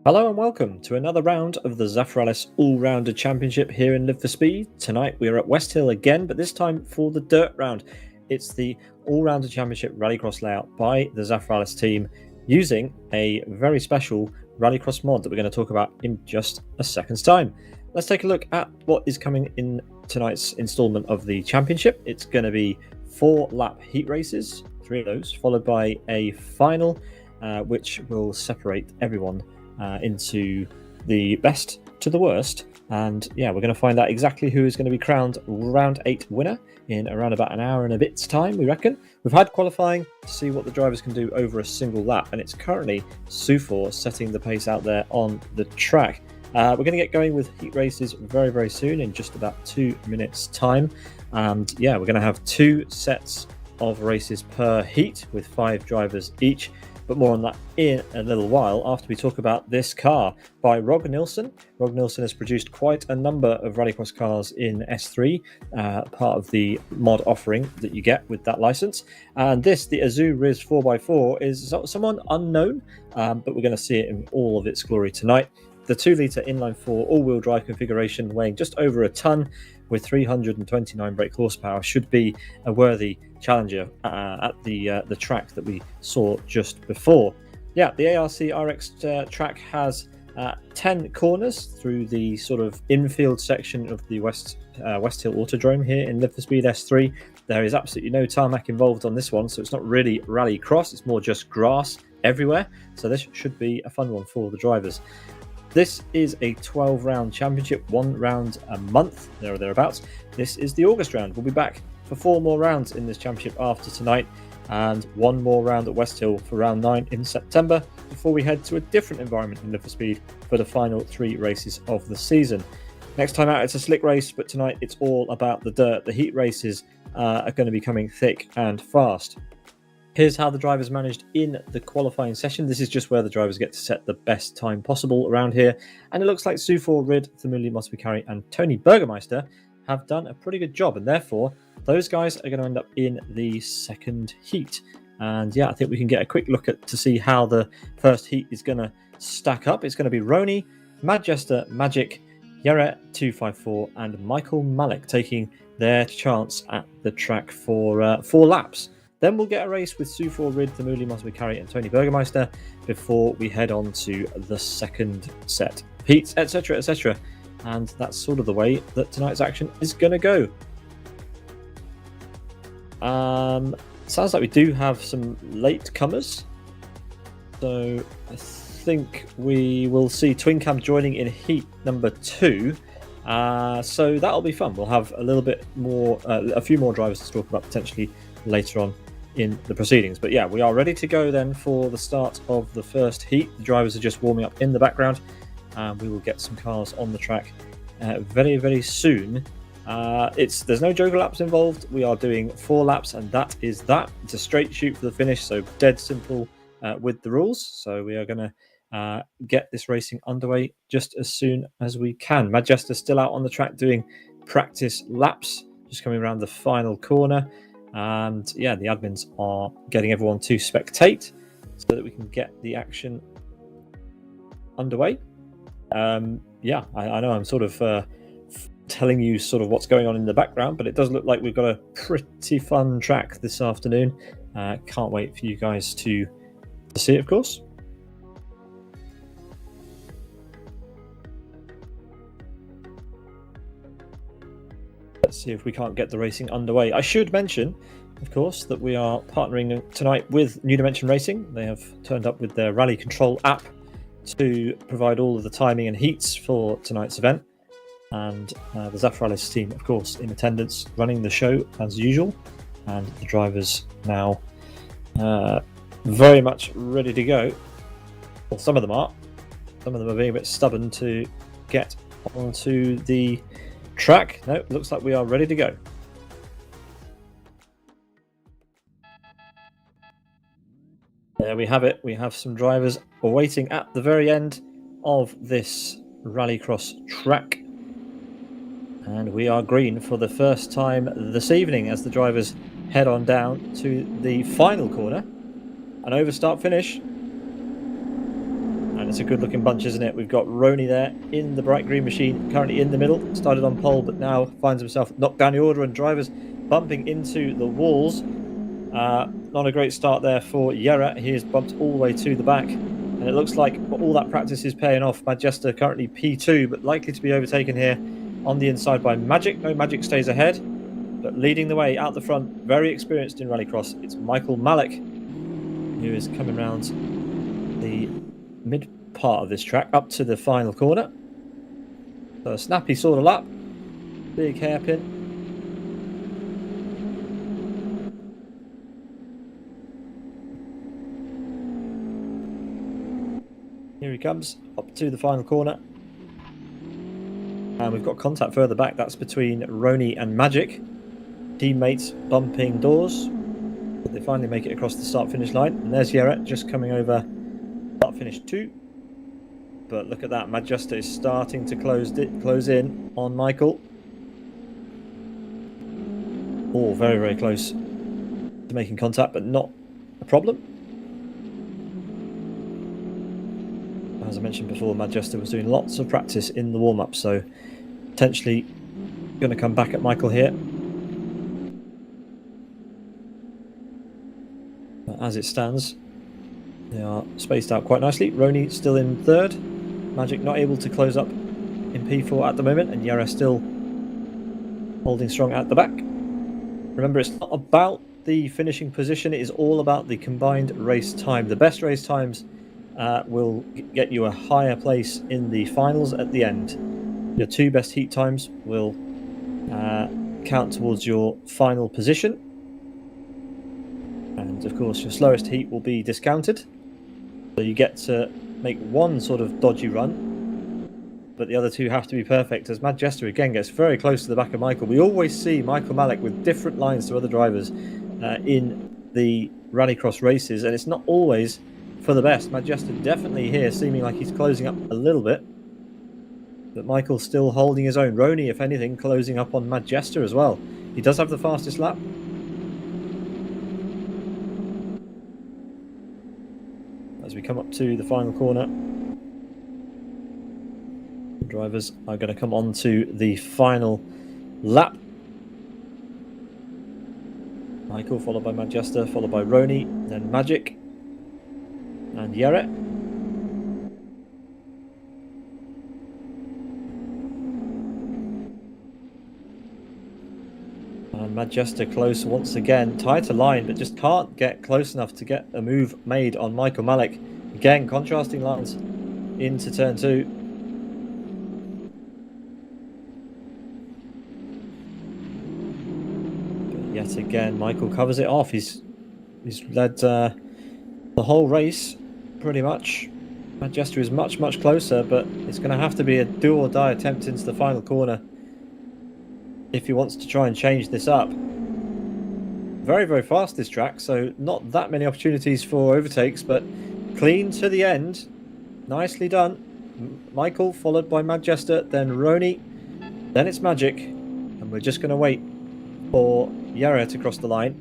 Hello and welcome to another round of the Zafiralis All Rounder Championship here in Live for Speed. Tonight we are at West Hill again, but this time for the dirt round. It's the All Rounder Championship Rallycross layout by the Zafiralis team using a very special Rallycross mod that we're going to talk about in just a second's time. Let's take a look at what is coming in tonight's installment of the championship. It's going to be 4-lap heat races, 3 of those, followed by a final which will separate everyone into the best to the worst, and yeah, we're going to find out exactly who is going to be crowned round 8 winner in around about an hour and a bit's time, we reckon. We've had qualifying to see what the drivers can do over a single lap, and it's currently Sufor setting the pace out there on the track. We're going to get going with heat races very soon in just about 2 minutes time, and yeah, we're going to have 2 sets of races per heat with 5 drivers each. But more on that in a little while after we talk about this car by Rog Nilsson. Rog Nilsson has produced quite a number of Rallycross cars in S3, part of the mod offering that you get with that license. And this, the Azu Riz 4x4, is someone unknown, but we're going to see it in all of its glory tonight. The 2-litre inline-4 all-wheel drive configuration weighing just over a tonne with 329 brake horsepower should be a worthy challenger at the track that we saw just before. Yeah, the ARC RX track has 10 corners through the sort of infield section of the West Hill Autodrome here in Live for Speed S3. There is absolutely no tarmac involved on this one, so it's not really rallycross, it's more just grass everywhere. So this should be a fun one for the drivers. This is a 12-round championship, 1 round a month, there or thereabouts. This is the August round. We'll be back for 4 more rounds in this championship after tonight, and 1 more round at West Hill for round 9 in September, before we head to a different environment in Live for Speed for the final 3 races of the season. Next time out, it's a slick race, but tonight it's all about the dirt. The heat races are going to be coming thick and fast. Here's how the drivers managed in the qualifying session. This is just where the drivers get to set the best time possible around here. And it looks like Sufor, Rid, Thamuli, Mosbikari and Tony Burgermeister have done a pretty good job. And therefore, those guys are going to end up in the second heat. And yeah, I think we can get a quick look at to see how the first heat is going to stack up. It's going to be Roni, Madjester, Magic, Yeret 254 and Michael Malik taking their chance at the track for 4 laps. Then we'll get a race with Sufor, Rid, Thamuli, Mosbikari and Tony Burgermeister before we head on to the second set heats, etc, etc. And that's sort of the way that tonight's action is going to go. Sounds like we do have some late comers. So I think we will see Twin Cam joining in heat number 2. So that'll be fun. We'll have a little bit more, a few more drivers to talk about potentially later on in the proceedings. But yeah, we are ready to go then for the start of the first heat. The drivers are just warming up in the background, and we will get some cars on the track very soon. There's no joker laps involved. We are doing 4 laps, and that is that. It's a straight shoot for the finish, so dead simple with the rules. So we are going to get this racing underway just as soon as we can. Madjester's still out on the track doing practice laps, just coming around the final corner. And yeah, the admins are getting everyone to spectate so that we can get the action underway. Yeah, I know I'm sort of telling you sort of what's going on in the background, but it does look like we've got a pretty fun track this afternoon. Can't wait for you guys to see it, of course. Let's see if we can't get the racing underway. I should mention, of course, that we are partnering tonight with New Dimension Racing. They have turned up with their Rally Control app to provide all of the timing and heats for tonight's event. And the Zafiralis team, of course, in attendance, running the show as usual. And the drivers now very much ready to go. Well, some of them are. Some of them are being a bit stubborn to get onto the track. No, looks like we are ready to go. There we have it. We have some drivers waiting at the very end of this rallycross track. And we are green for the first time this evening as the drivers head on down to the final corner. An overstart finish. And And it's a good looking bunch, isn't it? We've got Roney there in the bright green machine, currently in the middle. Started on pole, but now finds himself knocked down the order, and drivers bumping into the walls. Not a great start there for Jere. He is bumped all the way to the back. And it looks like all that practice is paying off. Majesta currently P2, but likely to be overtaken here on the inside by Magic. No, Magic stays ahead, but leading the way out the front, very experienced in rallycross, it's Michael Malik, who is coming round the mid part of this track up to the final corner. So a snappy sort of lap, big hairpin. Here he comes up to the final corner. And we've got contact further back. That's between Roney and Magic. Teammates bumping doors. But they finally make it across the start-finish line. And there's Jere just coming over start-finish 2. But look at that. Majesta is starting to close in on Michael. Oh, very, very close to making contact, but not a problem. As I mentioned before, Majesta was doing lots of practice in the warm-up, so potentially going to come back at Michael here. But as it stands, they are spaced out quite nicely. Roney still in third. Magic not able to close up in P4 at the moment, and Jere still holding strong at the back. Remember, it's not about the finishing position, it is all about the combined race time. The best race times will get you a higher place in the finals at the end. Your 2 best heat times will count towards your final position. And of course, your slowest heat will be discounted. So you get to make one sort of dodgy run, but the other 2 have to be perfect, as Majesta again gets very close to the back of Michael. We always see Michael Malik with different lines to other drivers in the rallycross races, and it's not always for the best. Majesta definitely here seeming like he's closing up a little bit, but Michael's still holding his own. Roney, if anything, closing up on Majesta as well. He does have the fastest lap. As we come up to the final corner, the drivers are going to come on to the final lap. Michael, followed by Majesta, followed by Roney, then Magic, and Jere. And Majesta close once again, tighter line, but just can't get close enough to get a move made on Michael Malik. Again, contrasting lines into turn 2. But yet again, Michael covers it off. He's led the whole race, pretty much. Majesta is much, much closer, but it's going to have to be a do-or-die attempt into the final corner if he wants to try and change this up. Very, very fast, this track, so not that many opportunities for overtakes, but clean to the end. Nicely done. Michael, followed by Majesta, then Roney, then it's Magic, and we're just going to wait for Jere to cross the line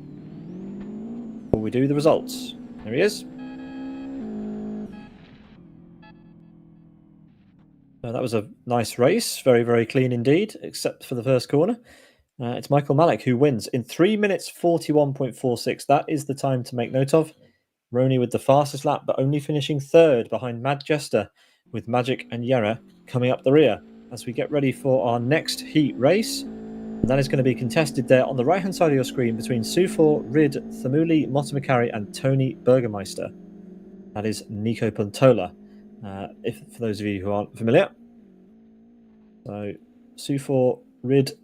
before we do the results. There he is. That was a nice race, very, very clean indeed, except for the first corner. It's Michael Malik who wins in 3 minutes 41.46. That is the time to make note of. Roney with the fastest lap, but only finishing third behind Majesta, with Magic and Jere coming up the rear as we get ready for our next heat race. And that is going to be contested there on the right-hand side of your screen between Sufor, Rid, Thamuli, Motomikari and Tony Burgermeister. That is Nico Pontola, if for those of you who aren't familiar. So Sufor, Rid,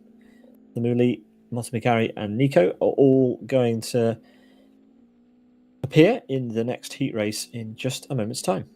Thamuli, Motomikari and Nico are all going to appear in the next heat race in just a moment's time.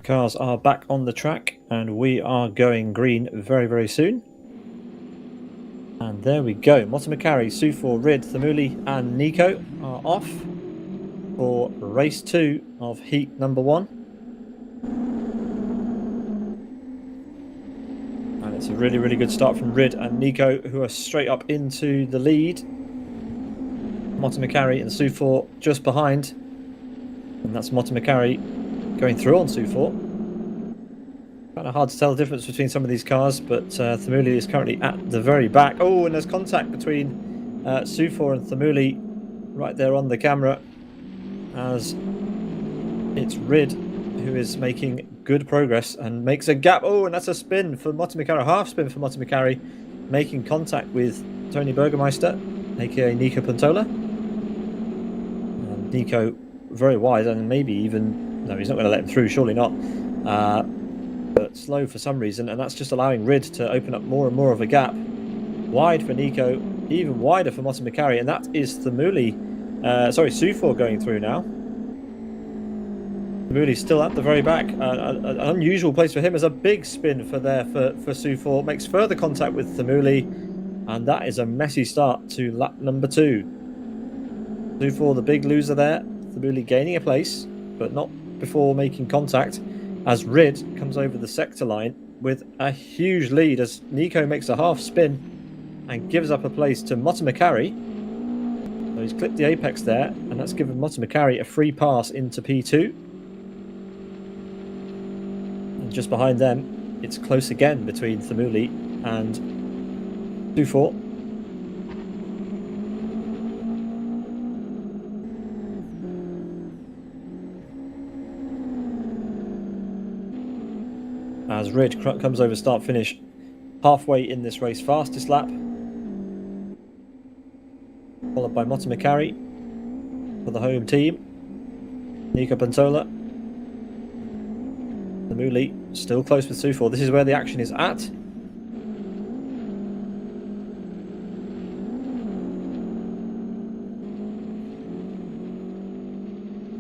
cars are back on the track and we are going green very, very soon. And there we go. McElroy, Sufor, Rid, Thamuli and Nico are off for race 2 of heat number 1. And it's a really, really good start from Rid and Nico, who are straight up into the lead. McElroy and Sufor just behind. And that's McElroy going through on Sufor. Kind of hard to tell the difference between some of these cars, but Thamuli is currently at the very back. Oh, and there's contact between Sufor and Thamuli right there on the camera, as it's Rid who is making good progress and makes a gap. Oh, and that's a spin for McElroy, half spin for McElroy, making contact with Tony Burgermeister, aka Nico Pantola. And Nico very wide, and maybe even, no, he's not going to let him through, surely not. But slow for some reason, and that's just allowing Rid to open up more and more of a gap. Wide for Nico, even wider for McElroy, and that is Sufor going through now. Thamuli's still at the very back. An unusual place for him is a big spin for Sufor. Makes further contact with Thamuli, and that is a messy start to lap number 2. Sufor, the big loser there. Thamuli gaining a place, but not before making contact, as Rid comes over the sector line with a huge lead as Nico makes a half spin and gives up a place to McElroy. So he's clipped the apex there, and that's given McElroy a free pass into P2. And just behind them, it's close again between Thamuli and Sufor. As Rid comes over start finish halfway in this race, fastest lap, followed by McElroy for the home team, Nico Pantola. Thamuli still close with Sufor. This is where the action is at.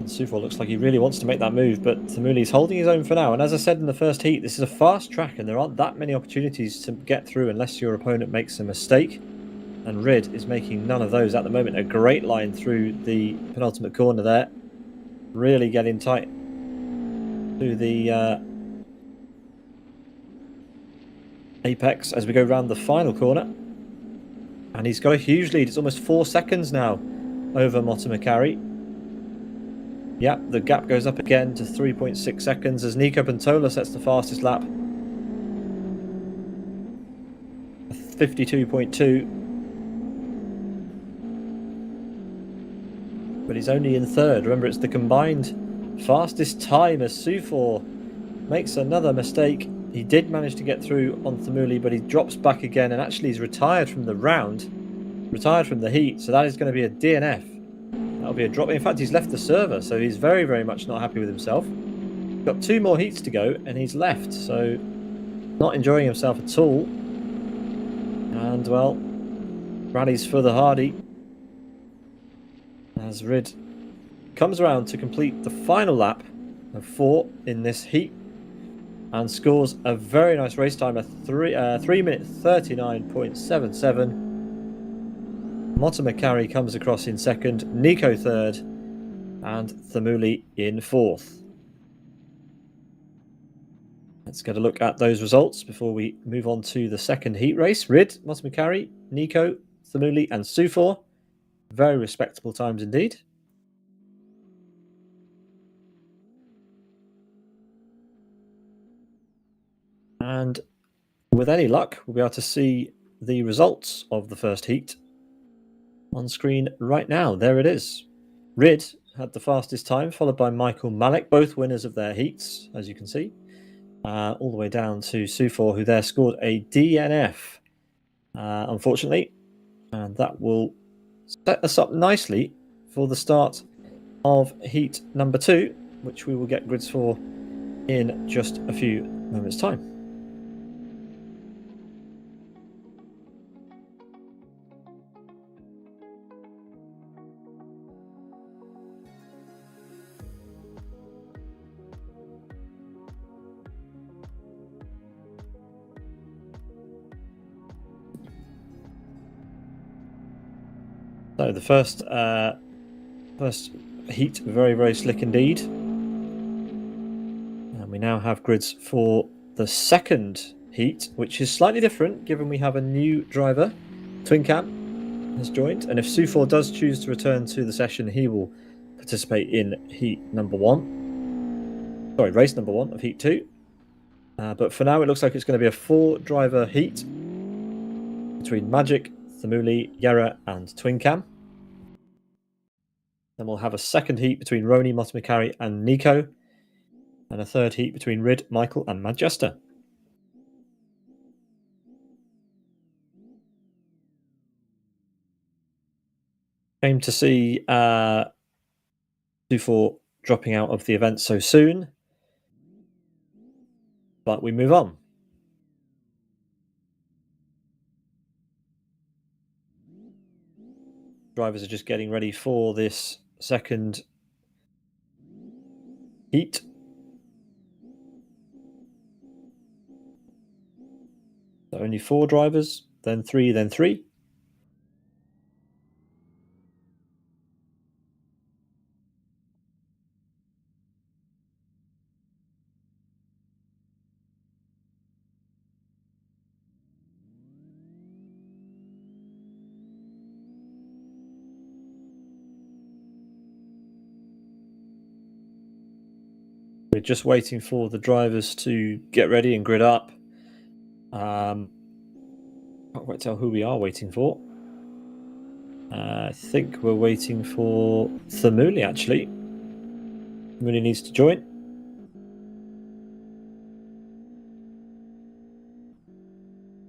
Sufor looks like he really wants to make that move, but Thamuli's holding his own for now. And as I said in the first heat, this is a fast track and there aren't that many opportunities to get through unless your opponent makes a mistake. And Rid is making none of those at the moment. A great line through the penultimate corner there. Really getting tight to the apex as we go round the final corner. And he's got a huge lead. It's almost 4 seconds now over McElroy. Yeah, the gap goes up again to 3.6 seconds as Nico Pantola sets the fastest lap. 52.2. But he's only in third. Remember, it's the combined fastest time as Sufor makes another mistake. He did manage to get through on Thamuli, but he drops back again, and actually he's retired from the round, retired from the heat, so that is going to be a DNF. That'll be a drop. In fact, he's left the server, so he's very, very much not happy with himself. Got 2 more heats to go, and he's left, so not enjoying himself at all. And, well, rallies for the hardy as Rid comes around to complete the final lap of 4 in this heat and scores a very nice race time, a 3 minute 39.77. McElroy comes across in second, Nico third, and Thamuli in fourth. Let's get a look at those results before we move on to the second heat race. Rid, McElroy, Nico, Thamuli, and Sufor. Very respectable times indeed. And with any luck, we'll be able to see the results of the first heat on screen right now. There it is. Rid had the fastest time, followed by Michael Malik, both winners of their heats, as you can see, all the way down to Sufor, who there scored a DNF, unfortunately, and that will set us up nicely for the start of heat number 2, which we will get grids for in just a few moments' time. So the first heat, very slick indeed. And we now have grids for the second heat, which is slightly different given we have a new driver. Twin Cam has joined, and if Sufor does choose to return to the session, he will participate in heat number 1. Sorry, race number 1 of heat 2. But for now, it looks like it's going to be a 4-driver heat between Magic, Thamuli, Yera, and Twin Cam. Then we'll have a second heat between Roni, Motomikari, and Nico, and a third heat between Rid, Michael, and Majesta. Shame to see Sufor dropping out of the event so soon, but we move on. Drivers are just getting ready for this second heat. So only 4 drivers, then 3, then 3. We're just waiting for the drivers to get ready and grid up. Can't quite tell who we are waiting for. I think we're waiting for Thamuli, actually. Thamuli needs to join.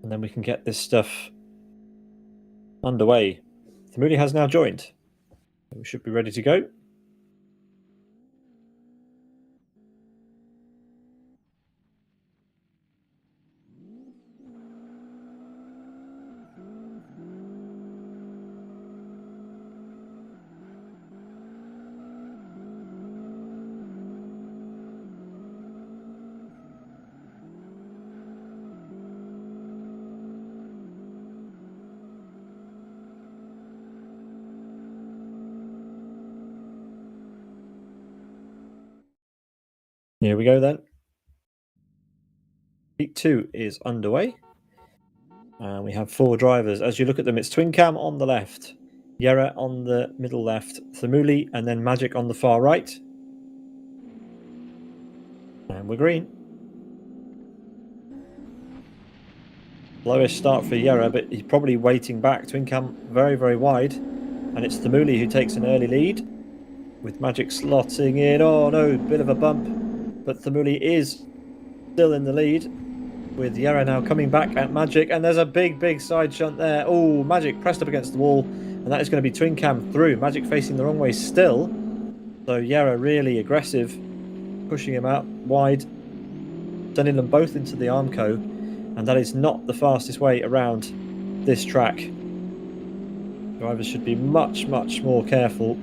And then we can get this stuff underway. Thamuli has now joined. We should be ready to go. Here we go then. Heat 2 is underway. And we have 4 drivers. As you look at them, it's Twin Cam on the left, Yera on the middle left, Thamuli, and then Magic on the far right. And we're green. Lowest start for Yera, but he's probably waiting back. Twin Cam very wide. And it's Thamuli who takes an early lead, with Magic slotting in. Oh no, bit of a bump. But Thamuli is still in the lead, with Yera now coming back at Magic. And there's a big side shunt there. Oh, Magic pressed up against the wall. And that is going to be Twin Cam through. Magic facing the wrong way still. So Yera really aggressive, pushing him out wide, sending them both into the Armco. And that is not the fastest way around this track. Drivers should be much more careful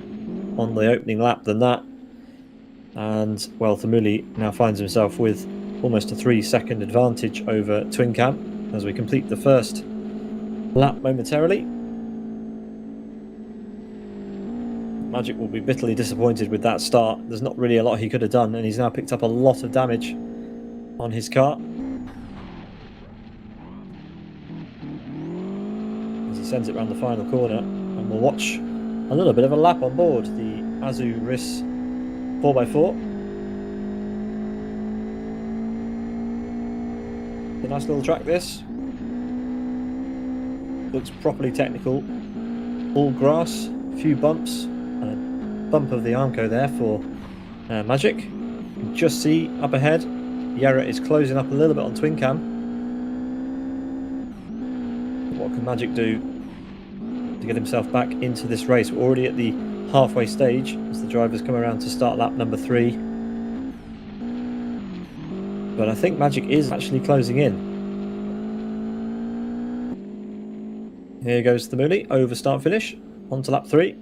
on the opening lap than that. And, well, Thamuli now finds himself with almost a 3-second advantage over Twin Cam as we complete the first lap momentarily. Magic will be bitterly disappointed with that start. There's not really a lot he could have done, and he's now picked up a lot of damage on his car. As he sends it around the final corner, and we'll watch a little bit of a lap on board the Azu RIS 4x4. A nice little track this. Looks properly technical. All grass, a few bumps, and a bump of the Armco there for Magic. You can just see up ahead, Yera is closing up a little bit on Twin Cam. What can Magic do to get himself back into this race? We're already at the halfway stage as the drivers come around to start lap number 3. But I think Magic is actually closing in. Here goes Thamuli over start finish onto lap 3,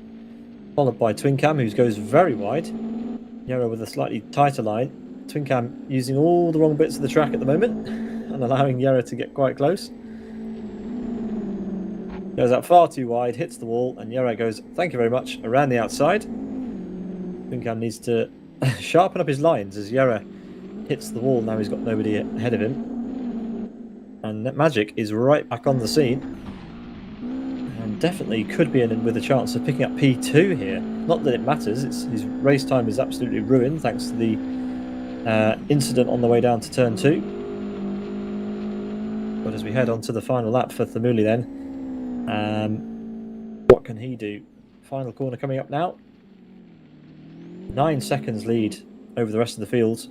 followed by Twin Cam, who goes very wide. Yera with a slightly tighter line. Twin Cam using all the wrong bits of the track at the moment and allowing Yera to get quite close. Goes out far too wide, hits the wall, and Jere goes, thank you very much, around the outside. Twinkham needs to sharpen up his lines as Jere hits the wall. Now he's got nobody ahead of him. And Magic is right back on the scene. And definitely could be in with a chance of picking up P2 here. Not that it matters, his race time is absolutely ruined thanks to the incident on the way down to turn 2. But as we head on to the final lap for Thamuli then, what can he do? Final corner coming up now. 9 seconds lead over the rest of the field.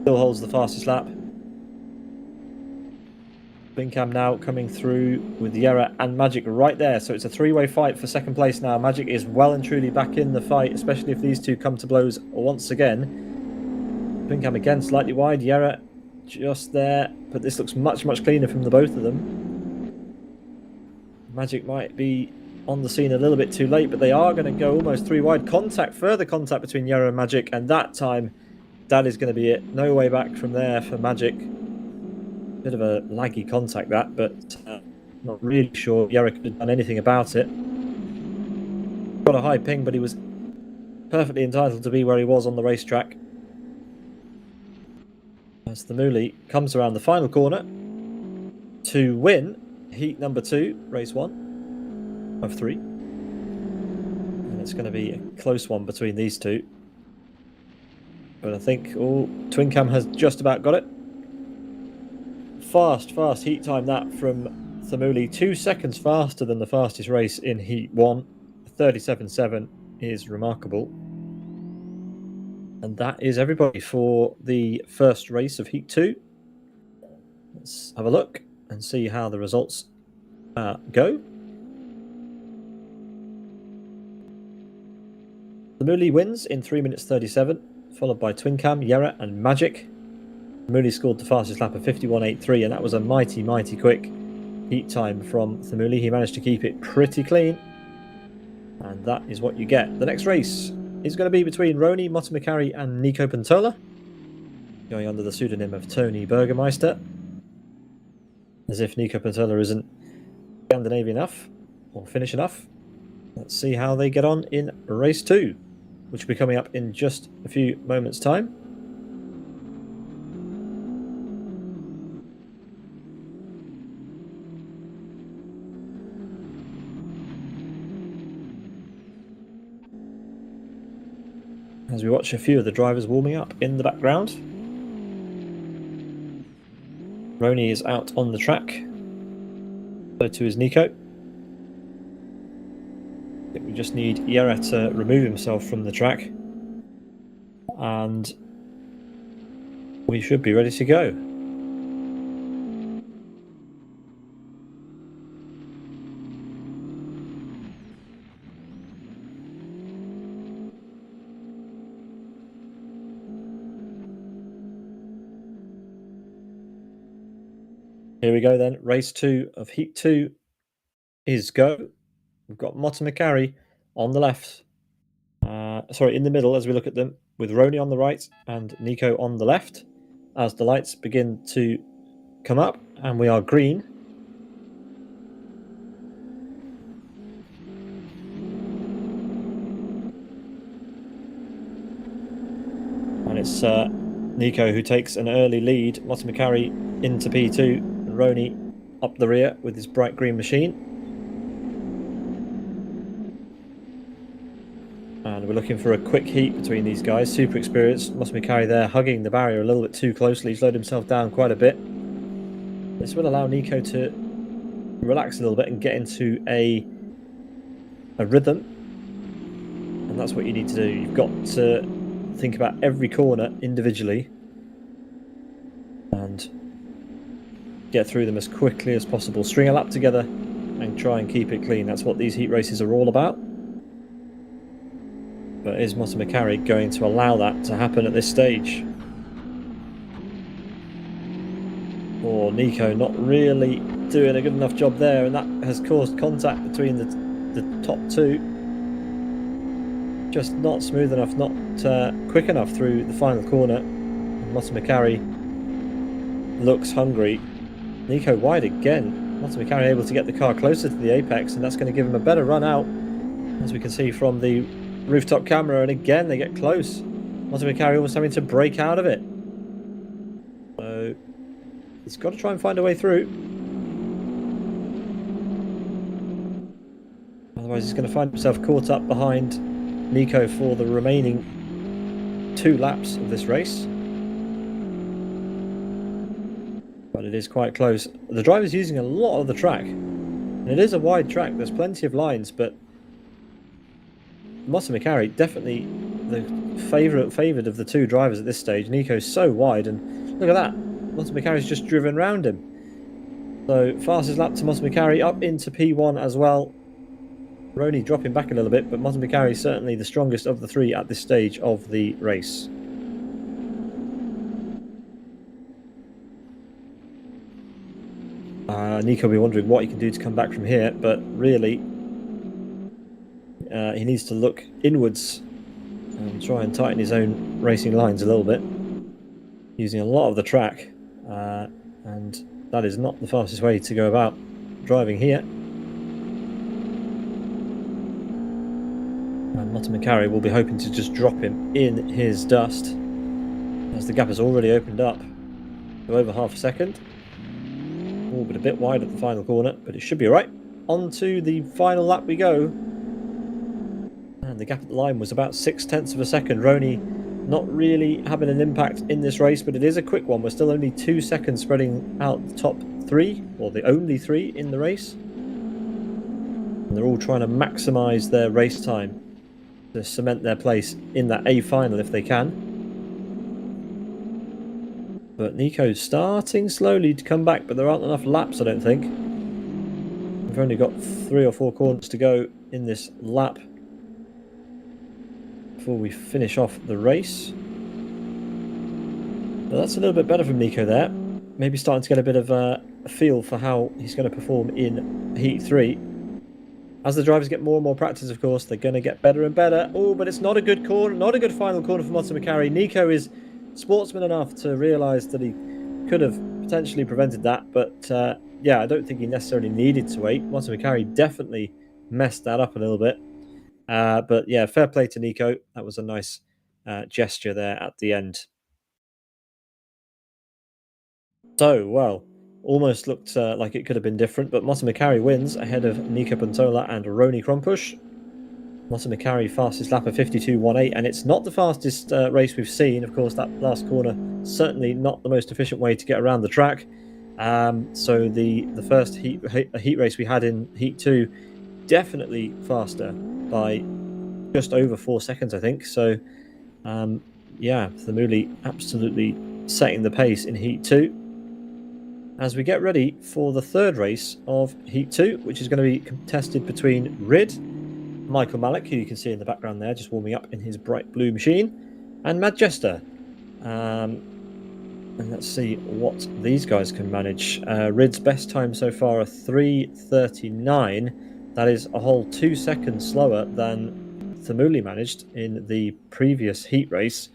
Still holds the fastest lap. Twinkham now coming through with Jere and Magic right there. So it's a 3-way fight for second place now. Magic is well and truly back in the fight, especially if these two come to blows once again. Twinkham again slightly wide. Jere just there. But this looks much, much cleaner from the both of them. Magic might be on the scene a little bit too late, but they are going to go almost 3 wide. Further contact between Jere and Magic, and that time, that is going to be it. No way back from there for Magic. Bit of a laggy contact that, but not really sure Jere could have done anything about it. Got a high ping, but he was perfectly entitled to be where he was on the racetrack. As Thamuli comes around the final corner to win heat number 2, race 1 of 3. And it's going to be a close one between these two. But I think Twinkham has just about got it. Fast heat time that from Thamuli. 2 seconds faster than the fastest race in heat 1. 37.7 is remarkable. And that is everybody for the first race of heat 2. Let's have a look and see how the results go. Thamuli wins in 3 minutes 37, followed by Twinkham, Jere and Magic. Thamuli scored the fastest lap of 51.83, and that was a mighty quick heat time from Thamuli. He managed to keep it pretty clean, and that is what you get. The next race is going to be between Roni Motomikari and Nico Pantola, going under the pseudonym of Tony Burgermeister. As if Nico Pantola isn't Scandinavian enough, or Finnish enough. Let's see how they get on in race 2, which will be coming up in just a few moments' time. As we watch a few of the drivers warming up in the background. Roni is out on the track. So too is Nico. I think we just need Jere to remove himself from the track. And we should be ready to go. Here we go then. Race 2 of Heat 2 is go. We've got Motomikari on the left. In the middle as we look at them, with Roni on the right and Nico on the left. As the lights begin to come up, and we are green. And it's Nico who takes an early lead. Motomikari into P2, and Roni up the rear with his bright green machine. And we're looking for a quick heat between these guys. Super experienced. Motomikari there hugging the barrier a little bit too closely. He's slowed himself down quite a bit. This will allow Nico to relax a little bit and get into a rhythm. And that's what you need to do. You've got to think about every corner individually and get through them as quickly as possible. String a lap together and try and keep it clean. That's what these heat races are all about. But is Motomikari going to allow that to happen at this stage? Or Nico not really doing a good enough job there, and that has caused contact between the top two. Just not smooth enough, not quick enough through the final corner. And Motomikari looks hungry. Nico wide again. McElroy able to get the car closer to the apex, and that's going to give him a better run out, as we can see from the rooftop camera. And again, they get close. McElroy almost having to break out of it. So he's got to try and find a way through. Otherwise, he's going to find himself caught up behind Nico for the remaining 2 laps of this race. But it is quite close. The driver's using a lot of the track. And it is a wide track. There's plenty of lines, but McElroy definitely the favoured of the 2 drivers at this stage. Nico's so wide, and look at that. McElroy's just driven round him. So fastest lap to McElroy, up into P1 as well. Roney dropping back a little bit, but McElroy is certainly the strongest of the 3 at this stage of the race. Nico will be wondering what he can do to come back from here, but really he needs to look inwards and try and tighten his own racing lines a little bit, using a lot of the track, and that is not the fastest way to go about driving here. And McElroy will be hoping to just drop him in his dust, as the gap has already opened up to over half a second. Oh, but a bit wide at the final corner, but it should be alright. On to the final lap we go. And the gap at the line was about 0.6 of a second. Roney not really having an impact in this race, but it is a quick one. We're still only 2 seconds spreading out the top 3, or the only 3 in the race. And they're all trying to maximise their race time to cement their place in that A final if they can. But Nico's starting slowly to come back, but there aren't enough laps, I don't think. We've only got 3 or 4 corners to go in this lap before we finish off the race. But that's a little bit better from Nico there. Maybe starting to get a bit of a feel for how he's going to perform in Heat 3. As the drivers get more and more practice, of course, they're going to get better and better. Oh, but it's not a good corner, not a good final corner for McElroy. Nico is sportsman enough to realise that he could have potentially prevented that, but yeah, I don't think he necessarily needed to wait. McElroy definitely messed that up a little bit, but yeah, fair play to Nico. That was a nice gesture there at the end. So, well, almost looked like it could have been different, but McElroy wins ahead of Nico Pantola and Roney Krompusch. McElroy fastest lap of 52.18, and it's not the fastest race we've seen. Of course, that last corner certainly not the most efficient way to get around the track. So the first heat race we had in Heat 2, definitely faster by just over 4 seconds, I think. So yeah, Thamuli absolutely setting the pace in Heat 2. As we get ready for the 3rd race of Heat 2, which is going to be contested between Rid, Michael Malik, who you can see in the background there, just warming up in his bright blue machine, and Matt Jester. And let's see what these guys can manage. Rid's best time so far, a 3:39. That is a whole 2 seconds slower than Thamuli managed in the previous heat race.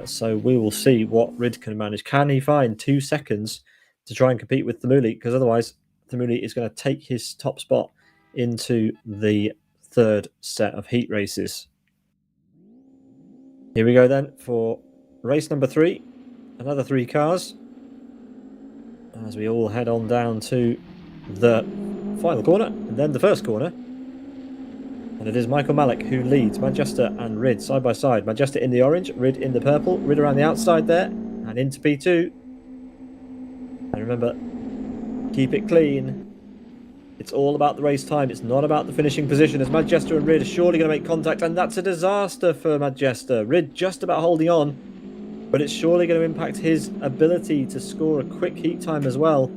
So we will see what Rid can manage. Can he find 2 seconds to try and compete with Thamuli? Because otherwise, Thamuli is going to take his top spot into the 3rd set of heat races. Here we go then for race number 3. Another 3 cars. As we all head on down to the final corner and then the first corner. And it is Michael Malik who leads Manchester and Rid side by side. Manchester in the orange, Rid in the purple. Rid around the outside there and into P2. And remember, keep it clean. It's all about the race time. It's not about the finishing position, as Manchester and Rid are surely going to make contact, and that's a disaster for Manchester. Rid just about holding on, but it's surely going to impact his ability to score a quick heat time as well.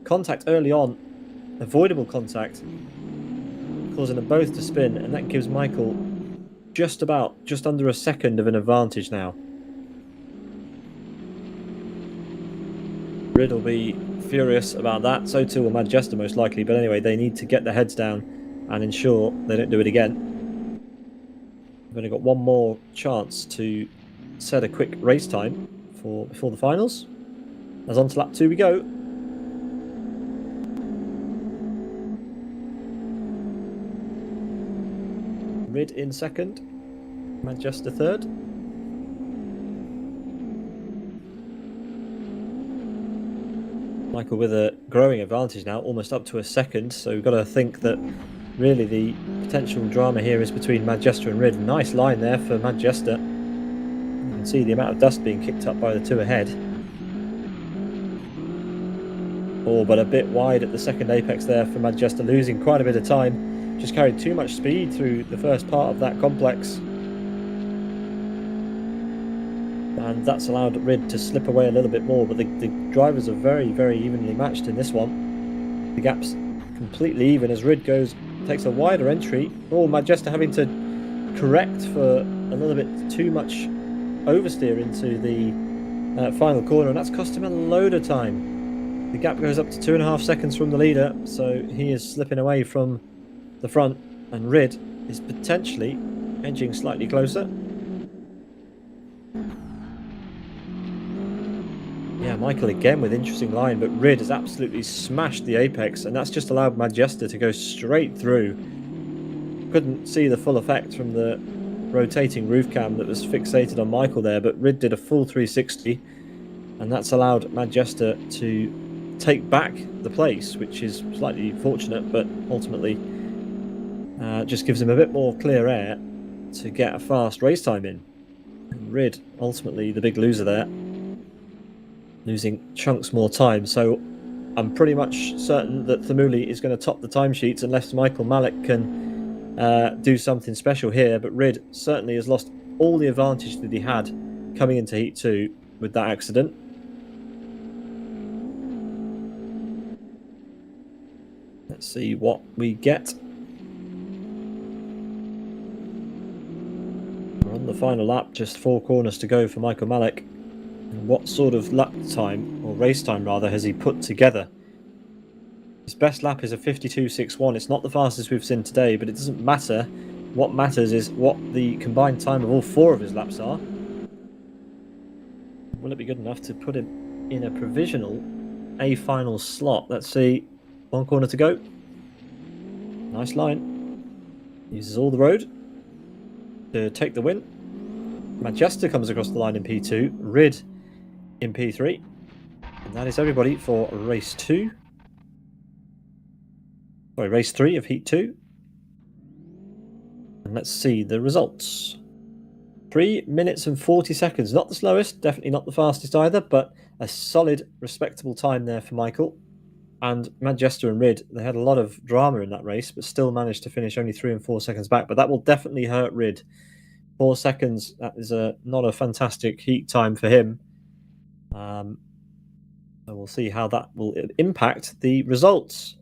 Contact early on, avoidable contact, causing them both to spin, and that gives Michael just under a second of an advantage now. Rid will be furious about that, so too will Manchester most likely, but anyway, they need to get their heads down and ensure they don't do it again. We've only got one more chance to set a quick race time before the finals. As on to lap 2 we go. Rid in second. Manchester third. Michael with a growing advantage now, almost up to a second. So we've got to think that really the potential drama here is between Manchester and Rid. Nice line there for Manchester. You can see the amount of dust being kicked up by the two ahead. Oh, but a bit wide at the second apex there for Manchester, losing quite a bit of time. Just carried too much speed through the first part of that complex. And that's allowed Rid to slip away a little bit more, but the drivers are very, very evenly matched in this one. The gap's completely even as Rid takes a wider entry. Oh, Manchester having to correct for a little bit too much oversteer into the final corner, and that's cost him a load of time. The gap goes up to 2.5 seconds from the leader, so he is slipping away from the front, and Rid is potentially edging slightly closer. Yeah, Michael again with interesting line, but Rid has absolutely smashed the apex, and that's just allowed Manchester to go straight through. Couldn't see the full effect from the rotating roof cam that was fixated on Michael there, but Rid did a full 360, and that's allowed Manchester to take back the place, which is slightly fortunate, but ultimately just gives him a bit more clear air to get a fast race time in. And Rid, ultimately the big loser there, losing chunks more time. So I'm pretty much certain that Thamuli is going to top the timesheets unless Michael Malik can do something special here. But Rid certainly has lost all the advantage that he had coming into Heat 2 with that accident. Let's see what we get. We're on the final lap, just 4 corners to go for Michael Malik. And what sort of lap time, or race time rather, has he put together? His best lap is a 52.61. It's not the fastest we've seen today, but it doesn't matter. What matters is what the combined time of all 4 of his laps are. Will it be good enough to put him in a provisional A final slot? Let's see. 1 corner to go. Nice line. Uses all the road to take the win. Manchester comes across the line in P2. Rid in P3. And that is everybody for race 2. Sorry, race 3 of Heat 2. And let's see the results. 3 minutes and 40 seconds. Not the slowest, definitely not the fastest either, but a solid, respectable time there for Michael. And Manchester and Rid, they had a lot of drama in that race, but still managed to finish only 3 and 4 seconds back. But that will definitely hurt Rid. 4 seconds, that is not a fantastic heat time for him. So we'll see how that will impact the results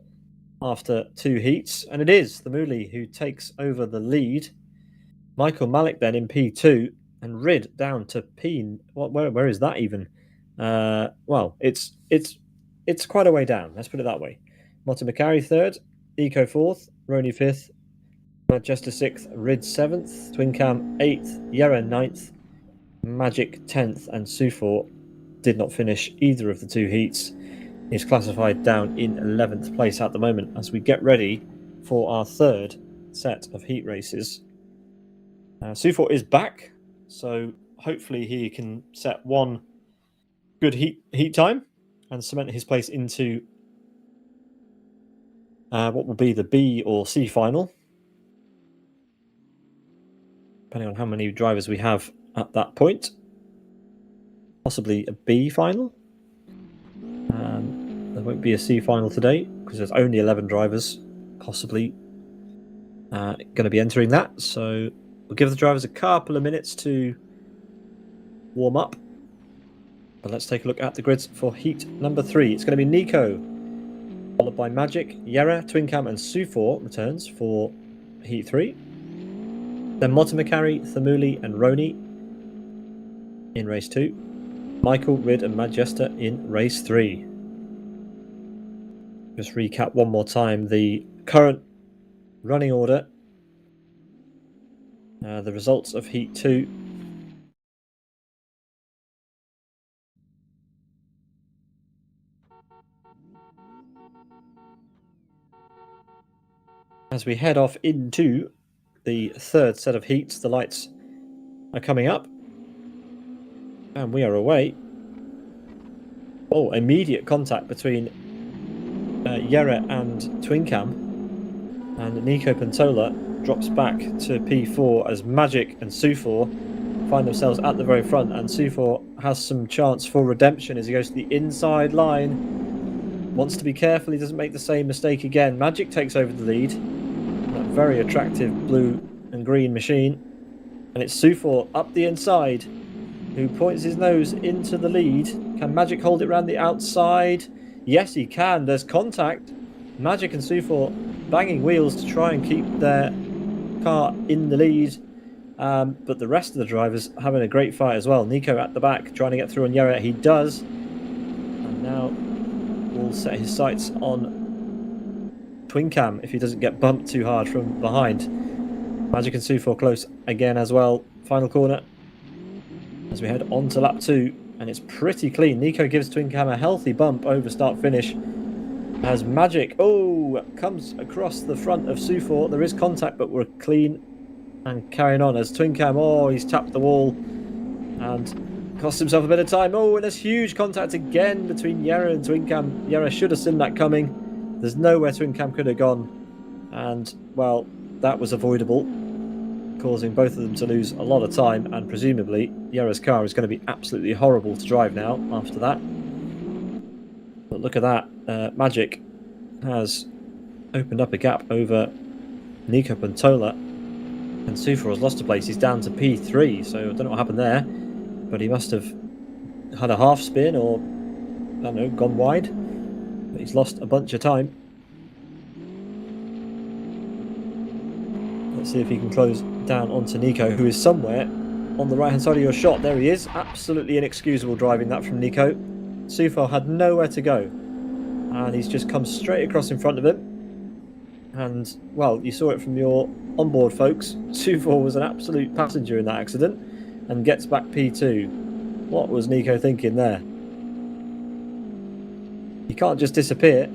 after 2 heats. And it is Thamuli who takes over the lead. Michael Malik then in P2 and Rid down to P. Where is that even? Well, it's quite a way down. Let's put it that way. Motta McCarry 3rd, Eco 4th, Roni 5th, Manchester 6th, Rid 7th, Twin Cam 8th, Yera 9th, Magic 10th, and Sufor did not finish either of the 2 heats. He's classified down in 11th place at the moment as we get ready for our 3rd set of heat races. Sufor is back, so hopefully he can set one good heat time and cement his place into what will be the B or C final, depending on how many drivers we have at that point. Possibly a B final. There won't be a C final today because there's only 11 drivers possibly going to be entering that. So we'll give the drivers a couple of minutes to warm up. But let's take a look at the grids for heat number 3. It's going to be Nico, followed by Magic, Yera, Twin Cam, and Sufor returns for heat 3. Then Motta McCarry, Thamuli, and Roni in race 2. Michael, Rid, and Manchester in race 3. Just recap one more time the current running order. The results of heat 2. As we head off into the third set of heats. The lights are coming up. And we are away. Oh, immediate contact between Yere and Twincam. And Nico Pantola drops back to P4 as Magic and Sufor find themselves at the very front. And Sufor has some chance for redemption as he goes to the inside line. Wants to be careful he doesn't make the same mistake again. Magic takes over the lead. That very attractive blue and green machine. And it's Sufor up the inside who points his nose into the lead. Can Magic hold it around the outside? Yes, he can. There's contact. Magic and Sufor banging wheels to try and keep their car in the lead. But the rest of the drivers having a great fight as well. Nico at the back trying to get through on Yere. He does. And now will set his sights on Twincam if he doesn't get bumped too hard from behind. Magic and Sufor close again as well. Final corner as we head on to lap 2, and it's pretty clean. Nico gives Twincam a healthy bump over start finish as Magic comes across the front of Sufor. There is contact, but we're clean and carrying on as Twincam, he's tapped the wall and cost himself a bit of time. And there's huge contact again between Yere and Twincam. Yere should have seen that coming. There's nowhere Twincam could have gone, and well, that was avoidable, causing both of them to lose a lot of time, and presumably Yere's car is going to be absolutely horrible to drive now after that. But look at that, Magic has opened up a gap over Nico Pantola, and Sufor has lost a place. He's down to P3, so I don't know what happened there, but he must have had a half spin or, I don't know, gone wide, but he's lost a bunch of time. Let's see if he can close down onto Nico, who is somewhere on the right-hand side of your shot. There he is. Absolutely inexcusable driving that from Nico. Sufor had nowhere to go, and he's just come straight across in front of him. And, well, you saw it from your onboard, folks. Sufor was an absolute passenger in that accident and gets back P2. What was Nico thinking there? You can't just disappear.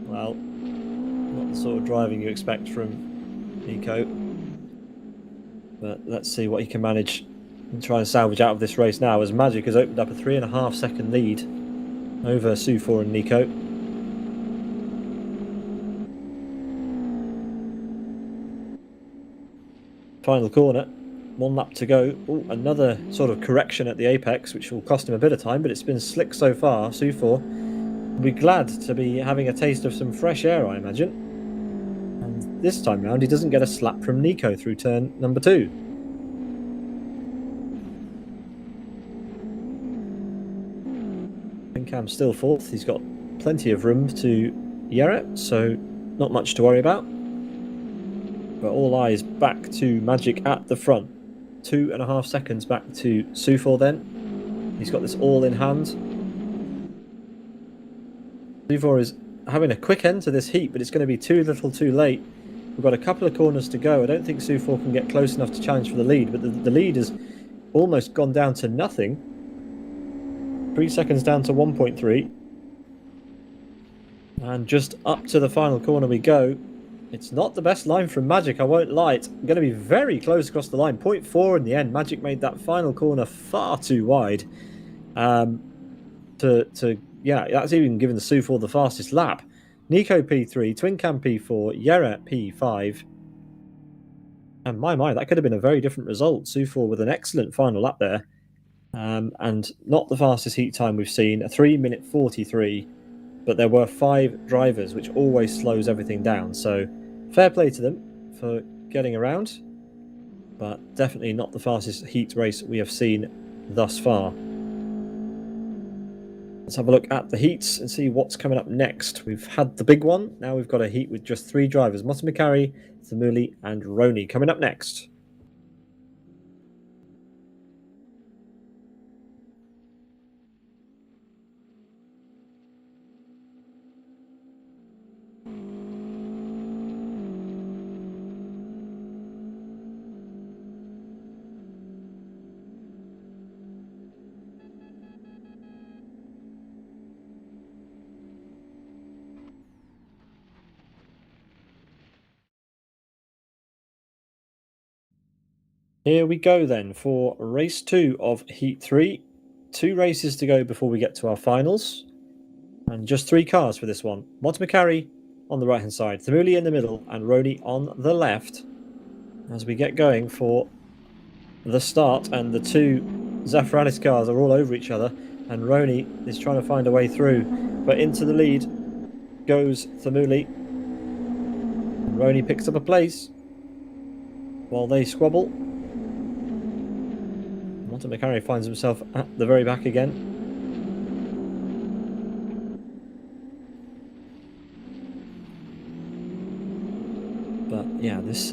Well, not the sort of driving you expect from Nico. But let's see what he can manage and try and salvage out of this race now, as Magic has opened up a 3.5 second lead over Sufor and Nico. Final corner, 1 lap to go. Another sort of correction at the apex, which will cost him a bit of time, but it's been slick so far. Sufor will be glad to be having a taste of some fresh air, I imagine. And this time round, he doesn't get a slap from Nico through turn number 2. Twincam's still 4th. He's got plenty of room to Yere, so not much to worry about. But all eyes back to Magic at the front. 2.5 seconds back to Sufor then. He's got this all in hand. Sufor is having a quick end to this heat, but it's going to be too little too late. We've got a couple of corners to go. I don't think Sufor can get close enough to challenge for the lead, but the lead has almost gone down to nothing. 3 seconds down to 1.3. And just up to the final corner we go. It's not the best line from Magic, I won't lie. It's going to be very close across the line. 0.4 in the end. Magic made that final corner far too wide. Yeah, that's even given the Sufor the fastest lap. Nico P3, Twincam P4, Yere P5. And my, that could have been a very different result. Sufor with an excellent final lap there. And not the fastest heat time we've seen. A 3-minute 43. But there were 5 drivers, which always slows everything down. So fair play to them for getting around, but definitely not the fastest heat race we have seen thus far. Let's have a look at the heats and see what's coming up next. We've had the big one. Now we've got a heat with just 3 drivers. McElroy, Thamuli and Roni coming up next. Here we go then for race 2 of Heat 3. 2 races to go before we get to our finals. And just 3 cars for this one. McElroy on the right-hand side, Thamuli in the middle, and Roni on the left. As we get going for the start, and the 2 Zafiralis cars are all over each other, and Roni is trying to find a way through. But into the lead goes Thamuli. And Roni picks up a place while they squabble. McElroy finds himself at the very back again. But yeah, this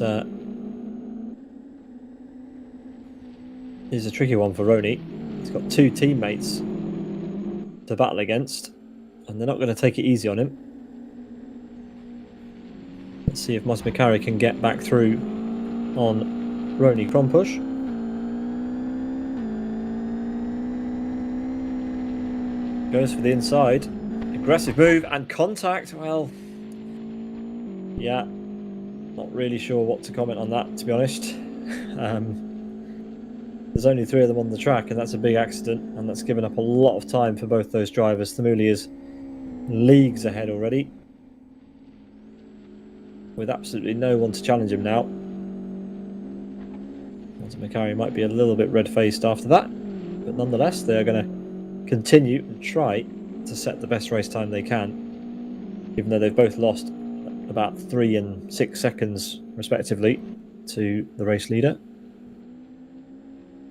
is a tricky one for Roni. He's got 2 teammates to battle against, and they're not going to take it easy on him. Let's see if McElroy can get back through on Roni Krompush. Goes for the inside. Aggressive move and contact. Well, yeah, not really sure what to comment on that, to be honest. There's only 3 of them on the track, and that's a big accident, and that's given up a lot of time for both those drivers. Thamuli is leagues ahead already, with absolutely no one to challenge him now. McElroy might be a little bit red-faced after that, but nonetheless, they're going to continue and try to set the best race time they can, even though they've both lost about 3 and 6 seconds respectively to the race leader.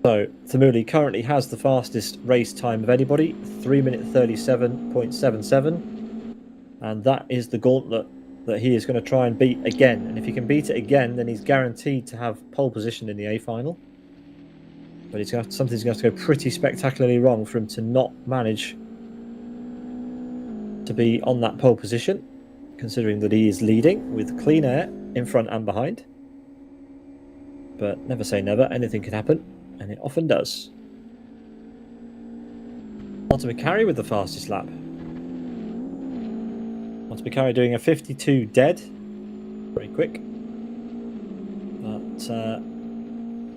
So Thamuli currently has the fastest race time of anybody, 3 minute 37.77, and that is the gauntlet that he is going to try and beat again. And if he can beat it again, then he's guaranteed to have pole position in the A final. But he's going to have, something's going to have to go pretty spectacularly wrong for him to not manage to be on that pole position, considering that he is leading with clean air in front and behind. But never say never, anything can happen, and it often does. McElroy with the fastest lap. McElroy doing a 52 dead, very quick, but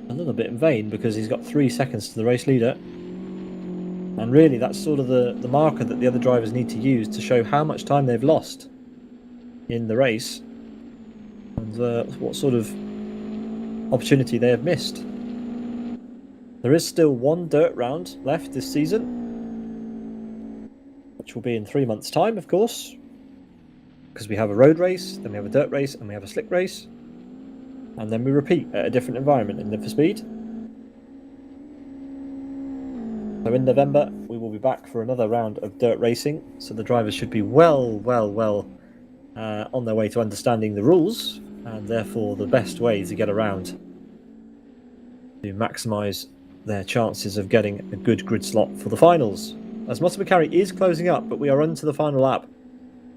a little bit in vain because he's got 3 seconds to the race leader. And really that's sort of the marker that the other drivers need to use to show how much time they've lost in the race and what sort of opportunity they have missed. There is still 1 dirt round left this season, which will be in 3 months' time, of course, because we have a road race, then we have a dirt race, and we have a slick race, and then we repeat at a different environment in Live for Speed. So in November, we will be back for another round of dirt racing, so the drivers should be well on their way to understanding the rules, and therefore the best way to get around to maximise their chances of getting a good grid slot for the finals. As McElroy is closing up, but we are on to the final lap,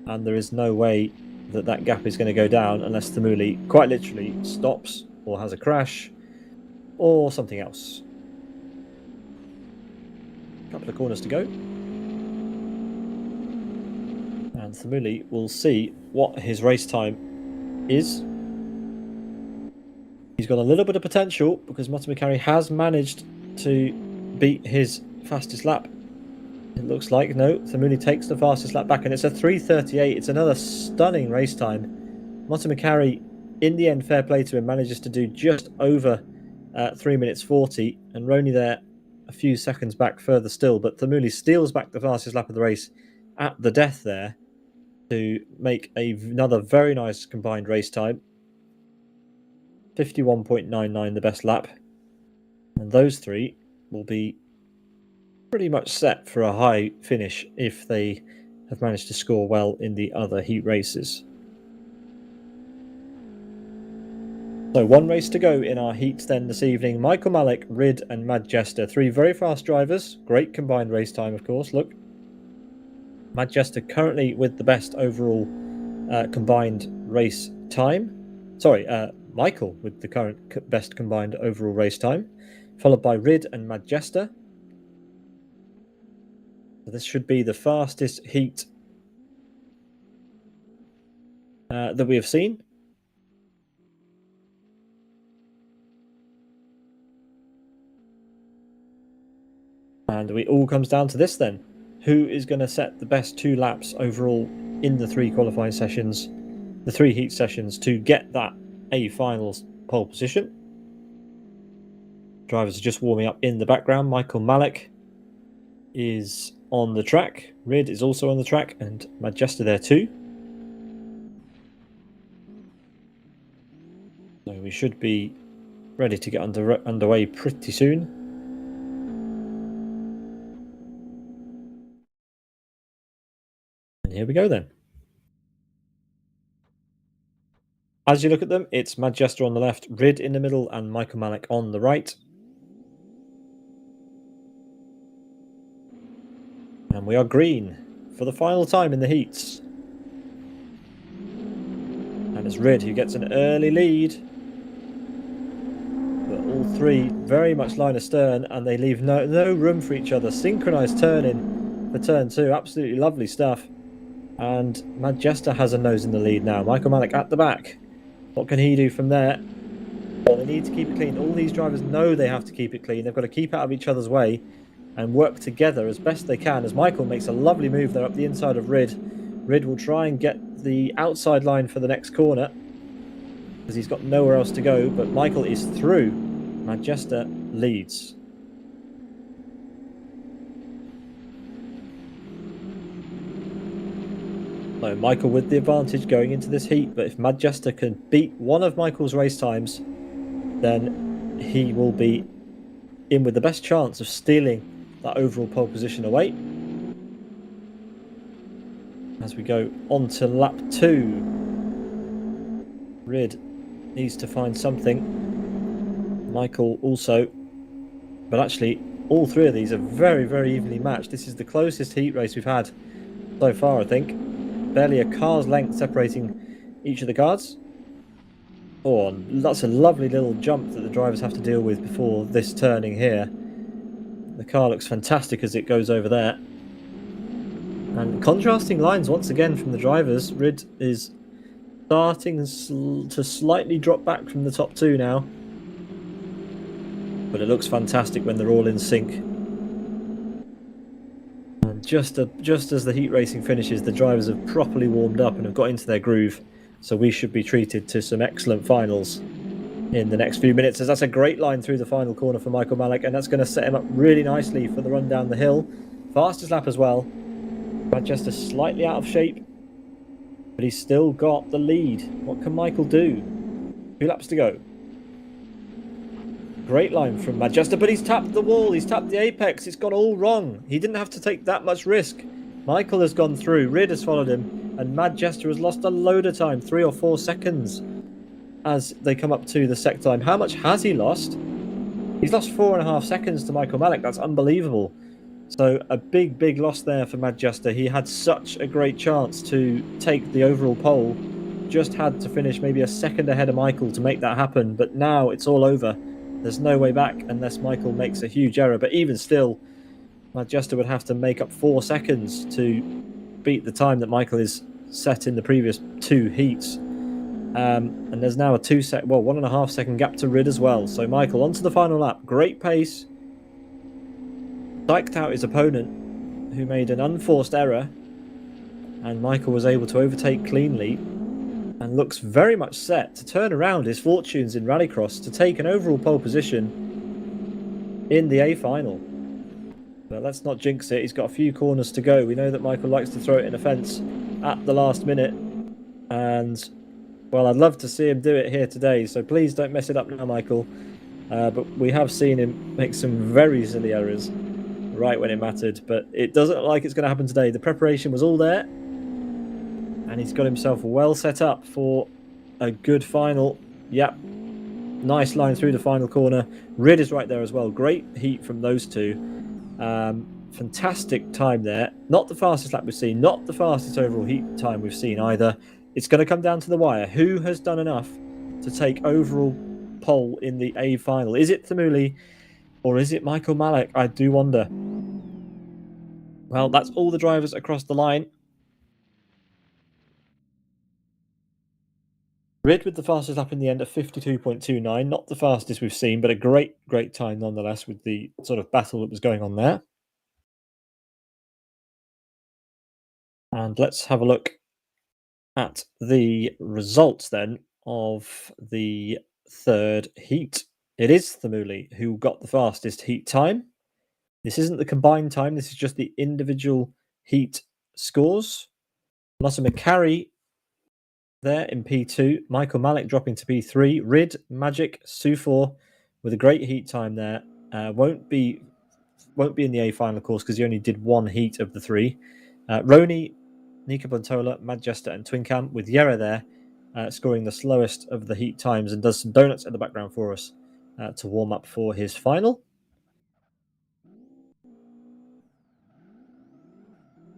and there is no way that that gap is going to go down unless Thamuli quite literally stops or has a crash or something else. A couple of corners to go, and Thamuli will see what his race time is. He's got a little bit of potential because McElroy has managed to beat his fastest lap. It looks like, no, Thamuli takes the fastest lap back, and it's a 3:38. It's another stunning race time. McElroy, in the end, fair play to him, manages to do just over 3 minutes 40, and Roni there a few seconds back further still, but Thamuli steals back the fastest lap of the race at the death there to make another very nice combined race time. 51.99, the best lap, and those 3 will be pretty much set for a high finish if they have managed to score well in the other heat races. So 1 race to go in our heats then this evening. Michael Malik, Rid and Madjester, 3 very fast drivers. Great combined race time, of course. Look, Madjester currently with the best overall combined race time. Sorry, Michael with the current best combined overall race time, followed by Rid and Madjester. So this should be the fastest heat that we have seen. And it all comes down to this then. Who is going to set the best 2 laps overall in the 3 qualifying sessions, the 3 heat sessions, to get that A finals pole position? Drivers are just warming up in the background. Michael Malik is on the track. Rid is also on the track, and Majesta there too. So we should be ready to get underway pretty soon. And here we go then. As you look at them, it's Majesta on the left, Rid in the middle, and Michael Malik on the right. And we are green for the final time in the heats. And it's Rid who gets an early lead. But all 3 very much line astern, and they leave no room for each other. Synchronized turning for turn 2. Absolutely lovely stuff. And Majesta has a nose in the lead now. Michael Malik at the back. What can he do from there? Well, they need to keep it clean. All these drivers know they have to keep it clean. They've got to keep out of each other's way and work together as best they can, as Michael makes a lovely move there up the inside of Rid. Rid will try and get the outside line for the next corner because he's got nowhere else to go, but Michael is through. Majesta leads. So Michael with the advantage going into this heat, but if Majesta can beat one of Michael's race times, then he will be in with the best chance of stealing that overall pole position away. As we go on to lap 2, Rid needs to find something. Michael also, but actually all 3 of these are very, very evenly matched. This is the closest heat race we've had so far, I think. Barely a car's length separating each of the cars. Oh, that's a lovely little jump that the drivers have to deal with before this turning here. The car looks fantastic as it goes over there. And contrasting lines once again from the drivers. Rid is starting to slightly drop back from the top 2 now. But it looks fantastic when they're all in sync. And just as the heat racing finishes, the drivers have properly warmed up and have got into their groove. So we should be treated to some excellent finals in the next few minutes, as that's a great line through the final corner for Michael Malik, and that's going to set him up really nicely for the run down the hill. Fastest lap as well. Manchester slightly out of shape, but he's still got the lead. What can Michael do? 2 laps to go. Great line from Majesta, but he's tapped the wall. He's tapped the apex. It's gone all wrong. He didn't have to take that much risk. Michael has gone through. Rid has followed him, and Majesta has lost a load of time, 3 or 4 seconds, as they come up to the sec time. How much has he lost? He's lost 4.5 seconds to Michael Malik. That's unbelievable. So a big loss there for Majesta. He had such a great chance to take the overall pole. Just had to finish maybe a second ahead of Michael to make that happen. But now it's all over. There's no way back unless Michael makes a huge error. But even still, Majesta would have to make up 4 seconds to beat the time that Michael is set in the previous 2 heats. And there's now a 1.5 second gap to Rid as well. So Michael onto the final lap. Great pace. Psyched out his opponent, who made an unforced error, and Michael was able to overtake cleanly and looks very much set to turn around his fortunes in Rallycross to take an overall pole position in the A final. But let's not jinx it. He's got a few corners to go. We know that Michael likes to throw it in a fence at the last minute, and well, I'd love to see him do it here today, so please don't mess it up now, Michael. But we have seen him make some very silly errors right when it mattered, but it doesn't look like it's going to happen today. The preparation was all there, and he's got himself well set up for a good final. Yep, nice line through the final corner. Rid is right there as well. Great heat from those 2. Fantastic time there. Not the fastest lap we've seen, not the fastest overall heat time we've seen either. It's going to come down to the wire. Who has done enough to take overall pole in the A final? Is it Thamuli or is it Michael Malik? I do wonder. Well, that's all the drivers across the line. Rid with the fastest lap in the end of 52.29. Not the fastest we've seen, but a great time nonetheless with the sort of battle that was going on there. And let's have a look at the results then of the third heat. It is Thamuli who got the fastest heat time. This isn't the combined time, this is just the individual heat scores. Nusa McCarry there in P2, Michael Malik dropping to P3, Rid, Magic, Sufor with a great heat time there. Won't be in the A final, of course, because he only did one heat of the three. Roni, Nika Bontola, Madjester, and Twincam with Yera there, scoring the slowest of the heat times, and does some donuts in the background for us to warm up for his final.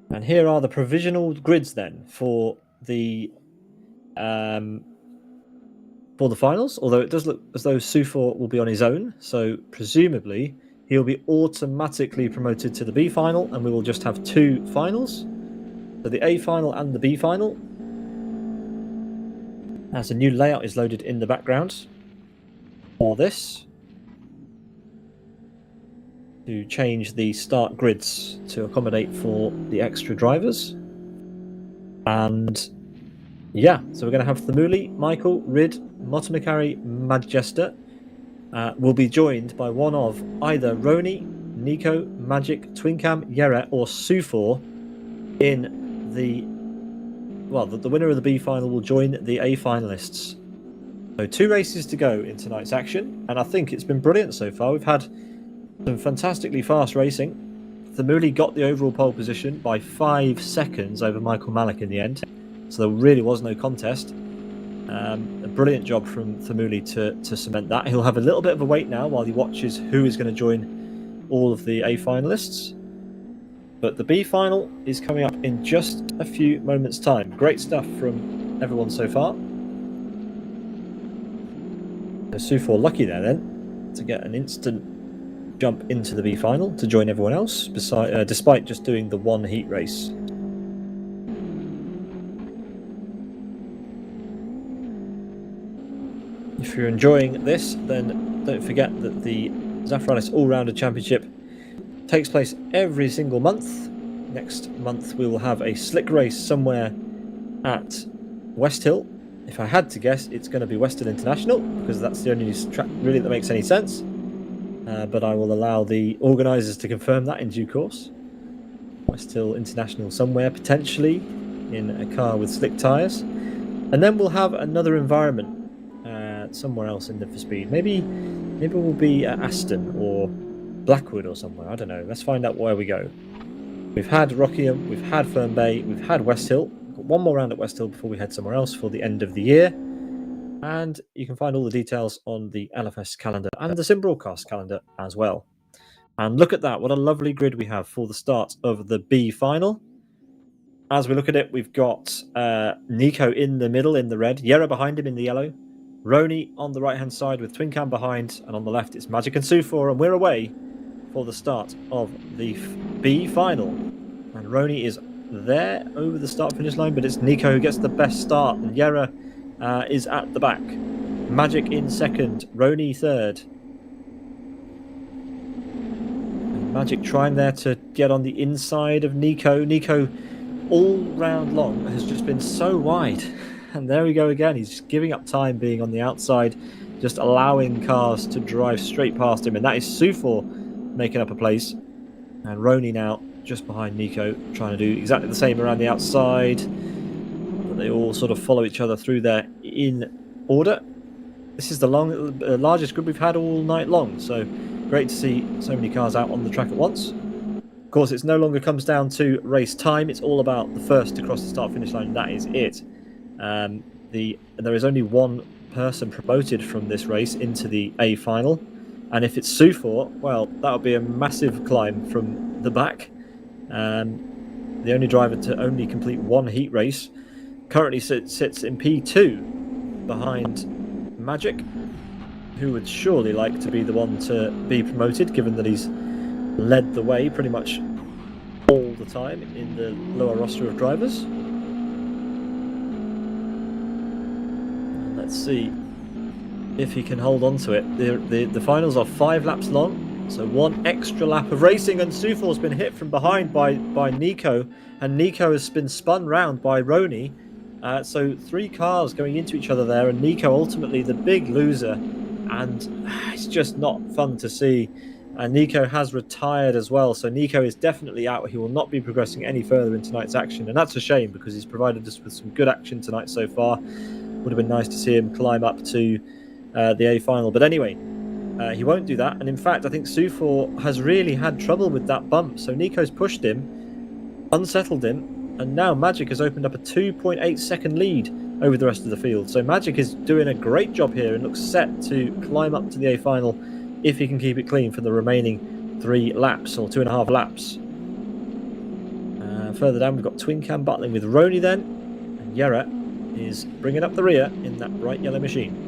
And here are the provisional grids then for the finals, although it does look as though Sufor will be on his own, so presumably he'll be automatically promoted to the B final, and we will just have two finals. So the A final and the B final. As a new layout is loaded in the background for this, to change the start grids to accommodate for the extra drivers. And yeah, so we're going to have Thamuli, Michael, Rid, Motomikari, Madjester. Will be joined by one of either Roni, Nico, Magic, Twincam, Yera, or Sufor in the winner of the B final will join the A finalists. So 2 races to go in tonight's action, and I think it's been brilliant so far. We've had some fantastically fast racing. Thamuli got the overall pole position by 5 seconds over Michael Malik in the end, so there really was no contest. A brilliant job from Thamuli to cement that. He'll have a little bit of a wait now while he watches who is going to join all of the A finalists. But the B final is coming up in just a few moments' time. Great stuff from everyone so far. So Sufor lucky there then to get an instant jump into the B final to join everyone else, despite just doing the one heat race. If you're enjoying this, then don't forget that the Zafiralis All Rounder Championship takes place every single month. Next month we will have a slick race somewhere at West Hill. If I had to guess, it's going to be West Hill International, because that's the only track really that makes any sense. But I will allow the organisers to confirm that in due course. West Hill International somewhere, potentially in a car with slick tyres. And then we'll have another environment somewhere else in Live for Speed. Maybe we'll be at Aston or Blackwood or somewhere. I don't know. Let's find out where we go. We've had Rockingham, we've had Fern Bay, we've had West Hill. We've got one more round at West Hill before we head somewhere else for the end of the year. And you can find all the details on the LFS calendar and the Sim Broadcast calendar as well. And look at that. What a lovely grid we have for the start of the B final. As we look at it, we've got Nico in the middle in the red, Yera behind him in the yellow, Roni on the right-hand side with Twincam behind, and on the left it's Magic and Sufor, and we're away for the start of the B final. And Roni is there over the start-finish line, but it's Nico who gets the best start, and Yera is at the back. Magic in second, Roni third. And Magic trying there to get on the inside of Nico. Nico all round long has just been so wide. And there we go again. He's just giving up time being on the outside, just allowing cars to drive straight past him. And that is Sufor making up a place. And Roni now just behind Nico, trying to do exactly the same around the outside. But they all sort of follow each other through there in order. This is the largest group we've had all night long. So great to see so many cars out on the track at once. Of course, it no longer comes down to race time. It's all about the first to cross the start-finish line. That is it. There is only one person promoted from this race into the A final, and if it's Sufor, well, that would be a massive climb from the back. The only driver to only complete one heat race currently sits in P2 behind Magic, who would surely like to be the one to be promoted, given that he's led the way pretty much all the time in the lower roster of drivers. Let's see if he can hold on to it. The finals are 5 laps long, So one extra lap of racing, and Sufor's been hit from behind by Nico, and Nico has been spun round by Roni. So 3 cars going into each other there, and Nico ultimately the big loser, and it's just not fun to see. And Nico has retired as well, so Nico is definitely out. He will not be progressing any further in tonight's action, and that's a shame because he's provided us with some good action tonight so far. Would have been nice to see him climb up to the A final, but anyway. He won't do that, and in fact I think Sufor has really had trouble with that bump, so Nico's pushed him, unsettled him, and now Magic has opened up a 2.8 second lead over the rest of the field. So Magic is doing a great job here and looks set to climb up to the A final if he can keep it clean for the remaining 3 laps, or 2.5 laps. Further down we've got Twin Cam battling with Roni then, and Yera is bringing up the rear in that bright yellow machine.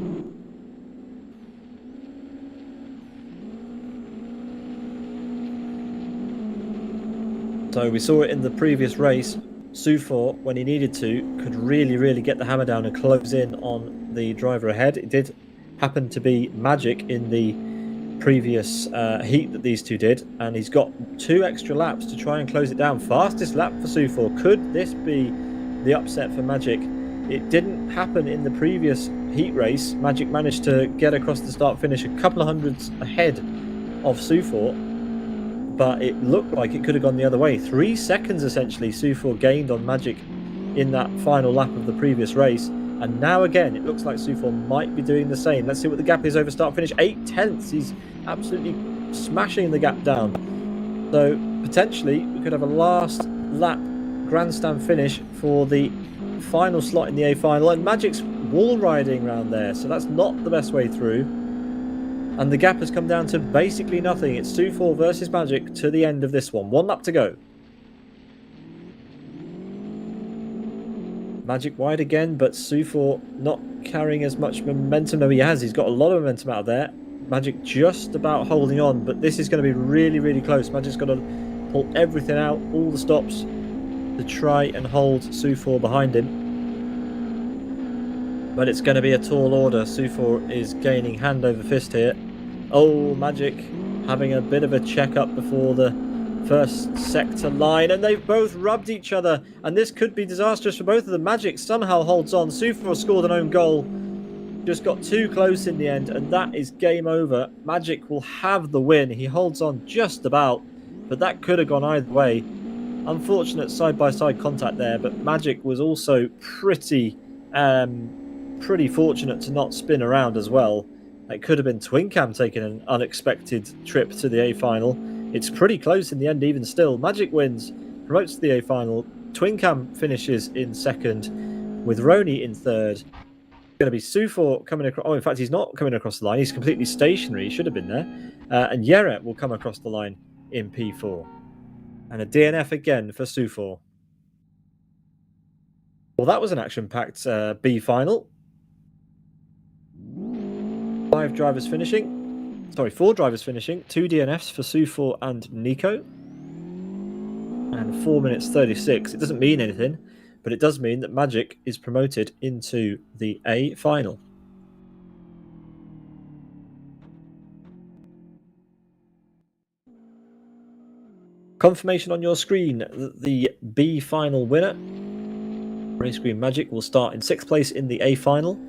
So we saw it in the previous race. Sufor, when he needed to, could really get the hammer down and close in on the driver ahead. It did happen to be Magic in the previous heat that these two did, and he's got 2 extra laps to try and close it down. Fastest lap for Sufor. Could this be the upset for Magic? It didn't happen in the previous heat race. Magic managed to get across the start finish a couple of hundreds ahead of Sufor, but it looked like it could have gone the other way. 3 seconds essentially Sufor gained on Magic in that final lap of the previous race, and now again it looks like Sufor might be doing the same. Let's see what the gap is over start finish. 8 tenths. He's absolutely smashing the gap down, so potentially we could have a last lap grandstand finish for the final slot in the A final, and Magic's wall riding around there, so that's not the best way through. And the gap has come down to basically nothing. It's Sufor versus Magic to the end of this one. 1 lap to go. Magic wide again, but Sufor not carrying as much momentum. No, he has. He's got a lot of momentum out there. Magic just about holding on, but this is going to be really close. Magic's got to pull everything out, all the stops, to try and hold Sufor behind him. But it's going to be a tall order. Sufor is gaining hand over fist here. Oh, Magic having a bit of a check-up before the first sector line, and they've both rubbed each other, and this could be disastrous for both of them. Magic somehow holds on. Sufor scored an own goal, just got too close in the end, and that is game over. Magic will have the win. He holds on just about, but that could have gone either way. Unfortunate side-by-side contact there, but Magic was also pretty fortunate to not spin around as well. It could have been Twin Cam taking an unexpected trip to the A final. It's pretty close in the end even still. Magic wins, promotes to the A final. Twin Cam finishes in second, with Roni in third. It's going to be Sufor coming across. Oh, in fact, he's not coming across the line. He's completely stationary. He should have been there. And Yera will come across the line in P4. And a DNF again for Sufor. Well, that was an action-packed B final. 4 drivers finishing. 2 DNFs for Sufor and Nico. And 4 minutes 36. It doesn't mean anything, but it does mean that Magic is promoted into the A final. Confirmation on your screen that the B final winner, Race Green Magic, will start in 6th place in the A final.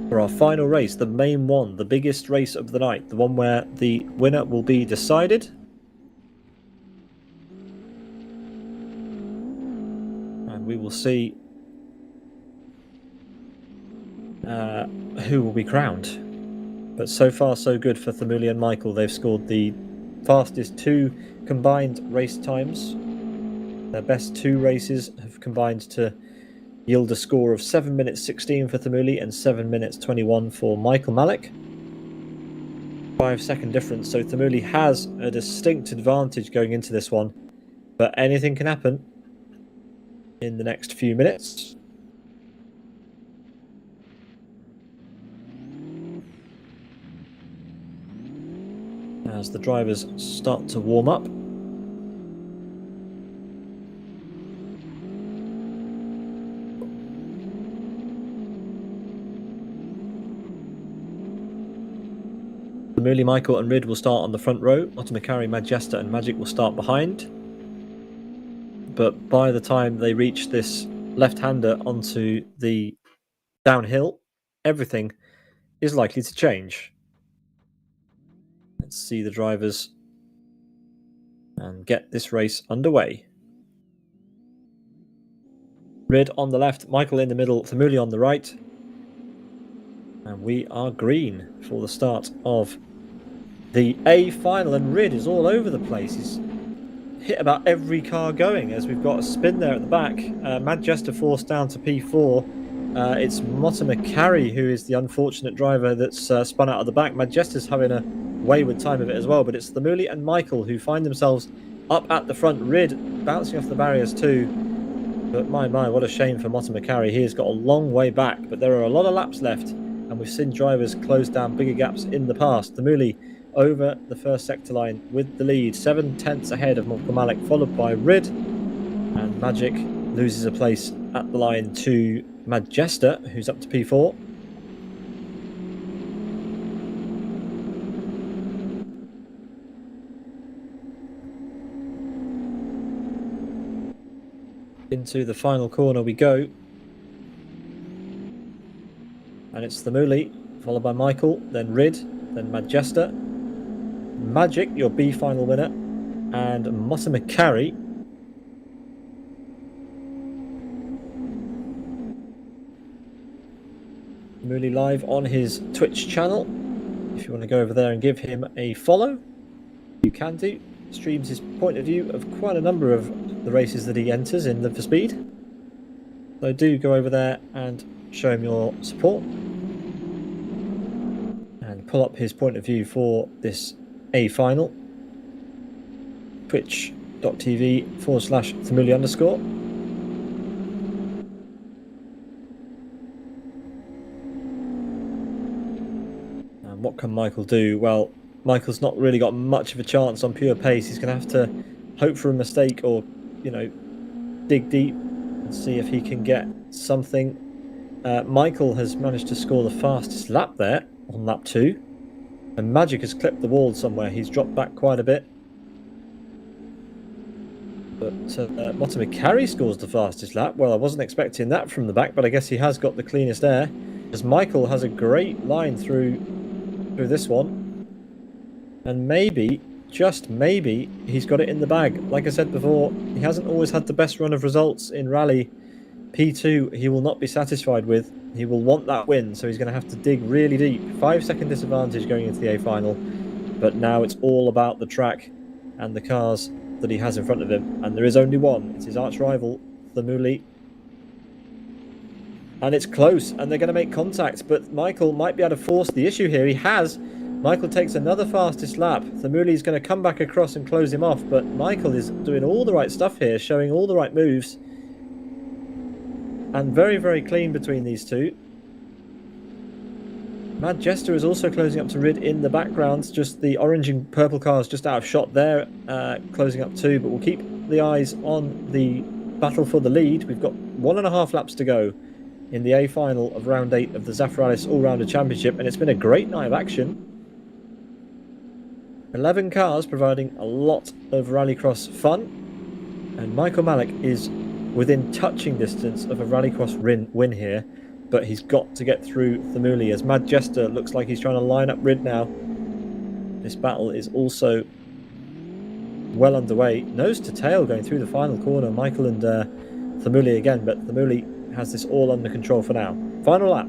For our final race, the main one, the biggest race of the night, the one where the winner will be decided. And we will see who will be crowned. But so far so good for Thamuli and Michael. They've scored the fastest 2 combined race times. Their best 2 races have combined to yield a score of 7 minutes 16 for Thamuli and 7 minutes 21 for Michael Malik. 5-second difference, so Thamuli has a distinct advantage going into this one, but anything can happen in the next few minutes. As the drivers start to warm up. Thamuli, Michael and Rid will start on the front row. McElroy, Majesta and Magic will start behind. But by the time they reach this left-hander onto the downhill, everything is likely to change. Let's see the drivers and get this race underway. Rid on the left, Michael in the middle, Thamuli on the right. And we are green for the start of the A final, and Rid is all over the place. He's hit about every car going as we've got a spin there at the back. Majesta forced down to P4. It's McElroy who is the unfortunate driver that's spun out of the back. Majesta's having a wayward time of it as well, but it's Thamuli and Michael who find themselves up at the front. Rid bouncing off the barriers too. But my, what a shame for McElroy. He has got a long way back, but there are a lot of laps left, and we've seen drivers close down bigger gaps in the past. Thamuli over the first sector line with the lead, 7 tenths ahead of McElroy, followed by Rid, and Magic loses a place at the line to Majesta, who's up to P4. Into the final corner we go, and it's Thamuli, followed by Michael, then Rid, then Majesta, Magic, your B final winner, and McElroy. Thamuli live on his Twitch channel. If you want to go over there and give him a follow, you can do. Streams his point of view of quite a number of the races that he enters in Live for Speed. So do go over there and show him your support and pull up his point of view for this A final. Twitch.tv/Thamuli_. And what can Michael do? Well, Michael's not really got much of a chance on pure pace. He's going to have to hope for a mistake or, you know, dig deep and see if he can get something. Michael has managed to score the fastest lap there on lap 2. And Magic has clipped the wall somewhere. He's dropped back quite a bit. But McElroy scores the fastest lap. Well, I wasn't expecting that from the back, but I guess he has got the cleanest air. As Michael has a great line through this one. And maybe, just maybe, he's got it in the bag. Like I said before, he hasn't always had the best run of results in rally. P2 he will not be satisfied with. He will want that win, so he's going to have to dig really deep. 5-second disadvantage going into the A final. But now it's all about the track and the cars that he has in front of him. And there is only one. It's his arch rival, Thamuli. And it's close, and they're going to make contact. But Michael might be able to force the issue here. He has. Michael takes another fastest lap. Thamuli is going to come back across and close him off. But Michael is doing all the right stuff here, showing all the right moves. And very, very clean between these two. Majesta is also closing up to Rid in the background. Just the orange and purple cars just out of shot there, closing up too. But we'll keep the eyes on the battle for the lead. We've got 1.5 laps to go in the A final of round 8 of the Zafiralis All Rounder Championship. And it's been a great night of action. 11 cars providing a lot of rallycross fun. And McElroy is within touching distance of a rallycross win here. But he's got to get through Thamuli as Majesta looks like he's trying to line up Rid now. This battle is also well underway. Nose to tail going through the final corner. Michael and Thamuli again, but Thamuli has this all under control for now. Final lap.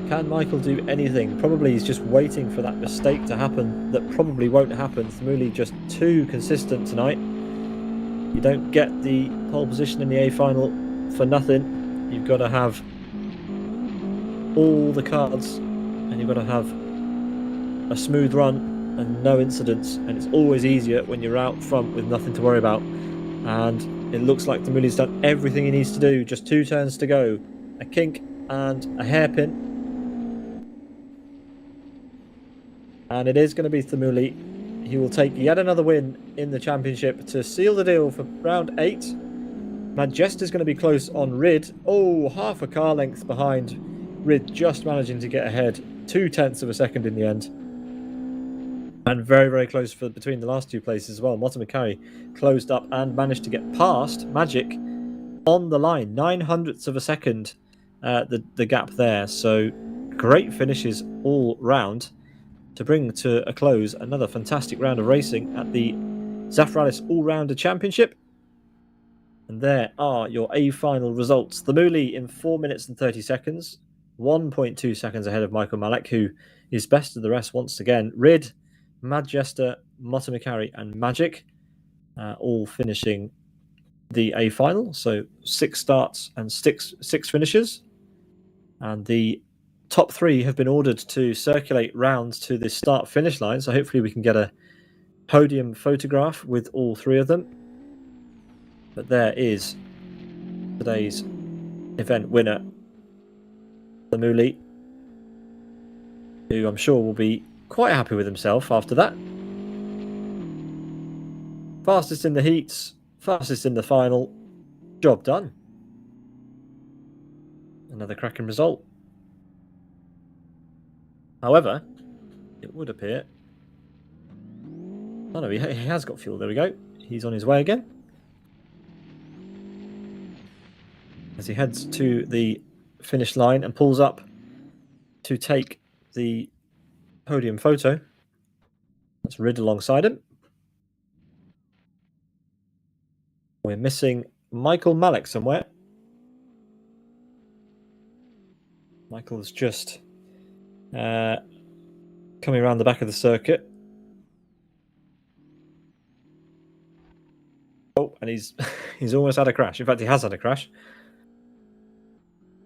Can Michael do anything? Probably he's just waiting for that mistake to happen that probably won't happen. Thamuli just too consistent tonight. You don't get the pole position in the A final for nothing. You've got to have all the cards and you've got to have a smooth run and no incidents. And it's always easier when you're out front with nothing to worry about. And it looks like Thamuli's done everything he needs to do. Just 2 turns to go. A kink and a hairpin. And it is going to be Thamuli. He will take yet another win in the championship to seal the deal for round 8. Majesta's going to be close on Rid. Oh, half a car length behind Rid, just managing to get ahead. 0.2 of a second in the end. And very, very close between the last two places as well. McElroy closed up and managed to get past Magic on the line. 0.09 of a second, the gap there. So great finishes all round to bring to a close another fantastic round of racing at the Zafiralis All Rounder Championship. And there are your A final results. The Mooley in 4 minutes and 30 seconds, 1.2 seconds ahead of Michael Malek, who is best of the rest once again. Rid, Majesta, McElroy, and Magic all finishing the A final. So 6 starts and six finishes. And the top 3 have been ordered to circulate rounds to the start-finish line. So hopefully we can get a podium photograph with all 3 of them. But there is today's event winner, the Mooley, who I'm sure will be quite happy with himself after that. Fastest in the heats, fastest in the final. Job done. Another cracking result. However, it would appear... Oh no, he has got fuel. There we go. He's on his way again. As he heads to the finish line and pulls up to take the podium photo. That's Rid alongside him. We're missing Michael Malek somewhere. Michael's just coming around the back of the circuit. Oh, and he's almost had a crash. In fact, he has had a crash.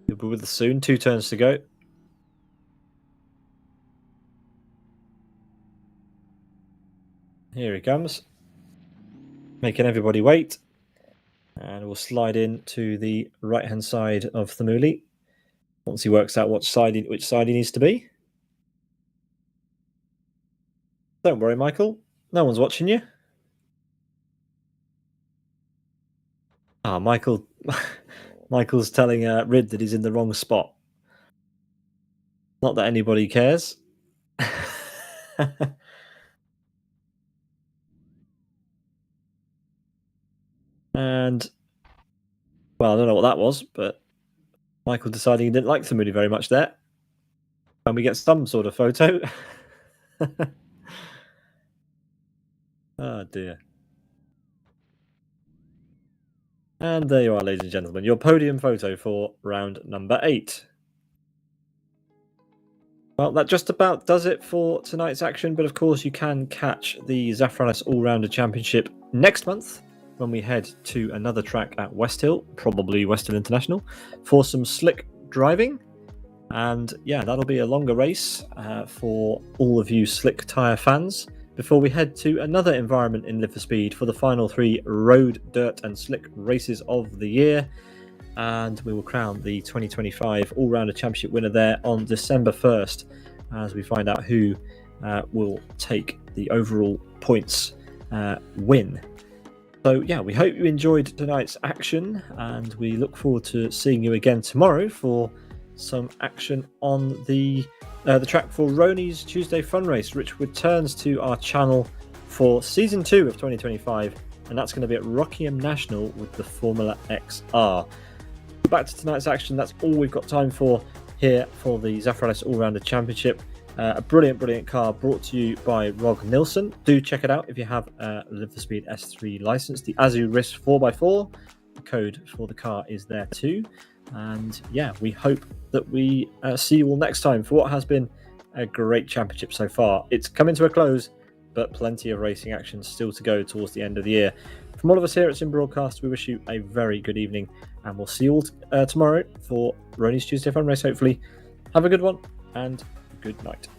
He'll be with us soon. 2 turns to go. Here he comes, making everybody wait. And we'll slide in to the right-hand side of the Mooley once he works out which side he needs to be. Don't worry, Michael. No one's watching you. Ah, Michael's telling Rid that he's in the wrong spot. Not that anybody cares. And, well, I don't know what that was, but Michael deciding he didn't like the Mooley very much there. And we get some sort of photo. Oh, dear. And there you are, ladies and gentlemen, your podium photo for round number 8. Well, that just about does it for tonight's action, but of course you can catch the Zafiralis All Rounder Championship next month when we head to another track at West Hill, probably West Hill International, for some slick driving. And yeah, that'll be a longer race for all of you slick tyre fans before we head to another environment in Live for Speed for the final 3 road, dirt and slick races of the year. And we will crown the 2025 All-Rounder Championship winner there on December 1st as we find out who will take the overall points win. So yeah, we hope you enjoyed tonight's action and we look forward to seeing you again tomorrow for some action on the track for Roni's Tuesday Fun Race, which returns to our channel for Season 2 of 2025, and that's going to be at Rockingham National with the Formula XR. Back to tonight's action, that's all we've got time for here for the Zafiralis All-Rounder Championship. A brilliant car brought to you by Rog Nilsson. Do check it out if you have a Live for Speed S3 license. The Azu Risk 4x4, the code for the car is there too. And yeah, we hope that we see you all next time for what has been a great championship so far. It's coming to a close, but plenty of racing action still to go towards the end of the year. From all of us here at Sim Broadcast, we wish you a very good evening, and we'll see you all tomorrow for Roni's Tuesday Fun Race, hopefully. Have a good one, and good night.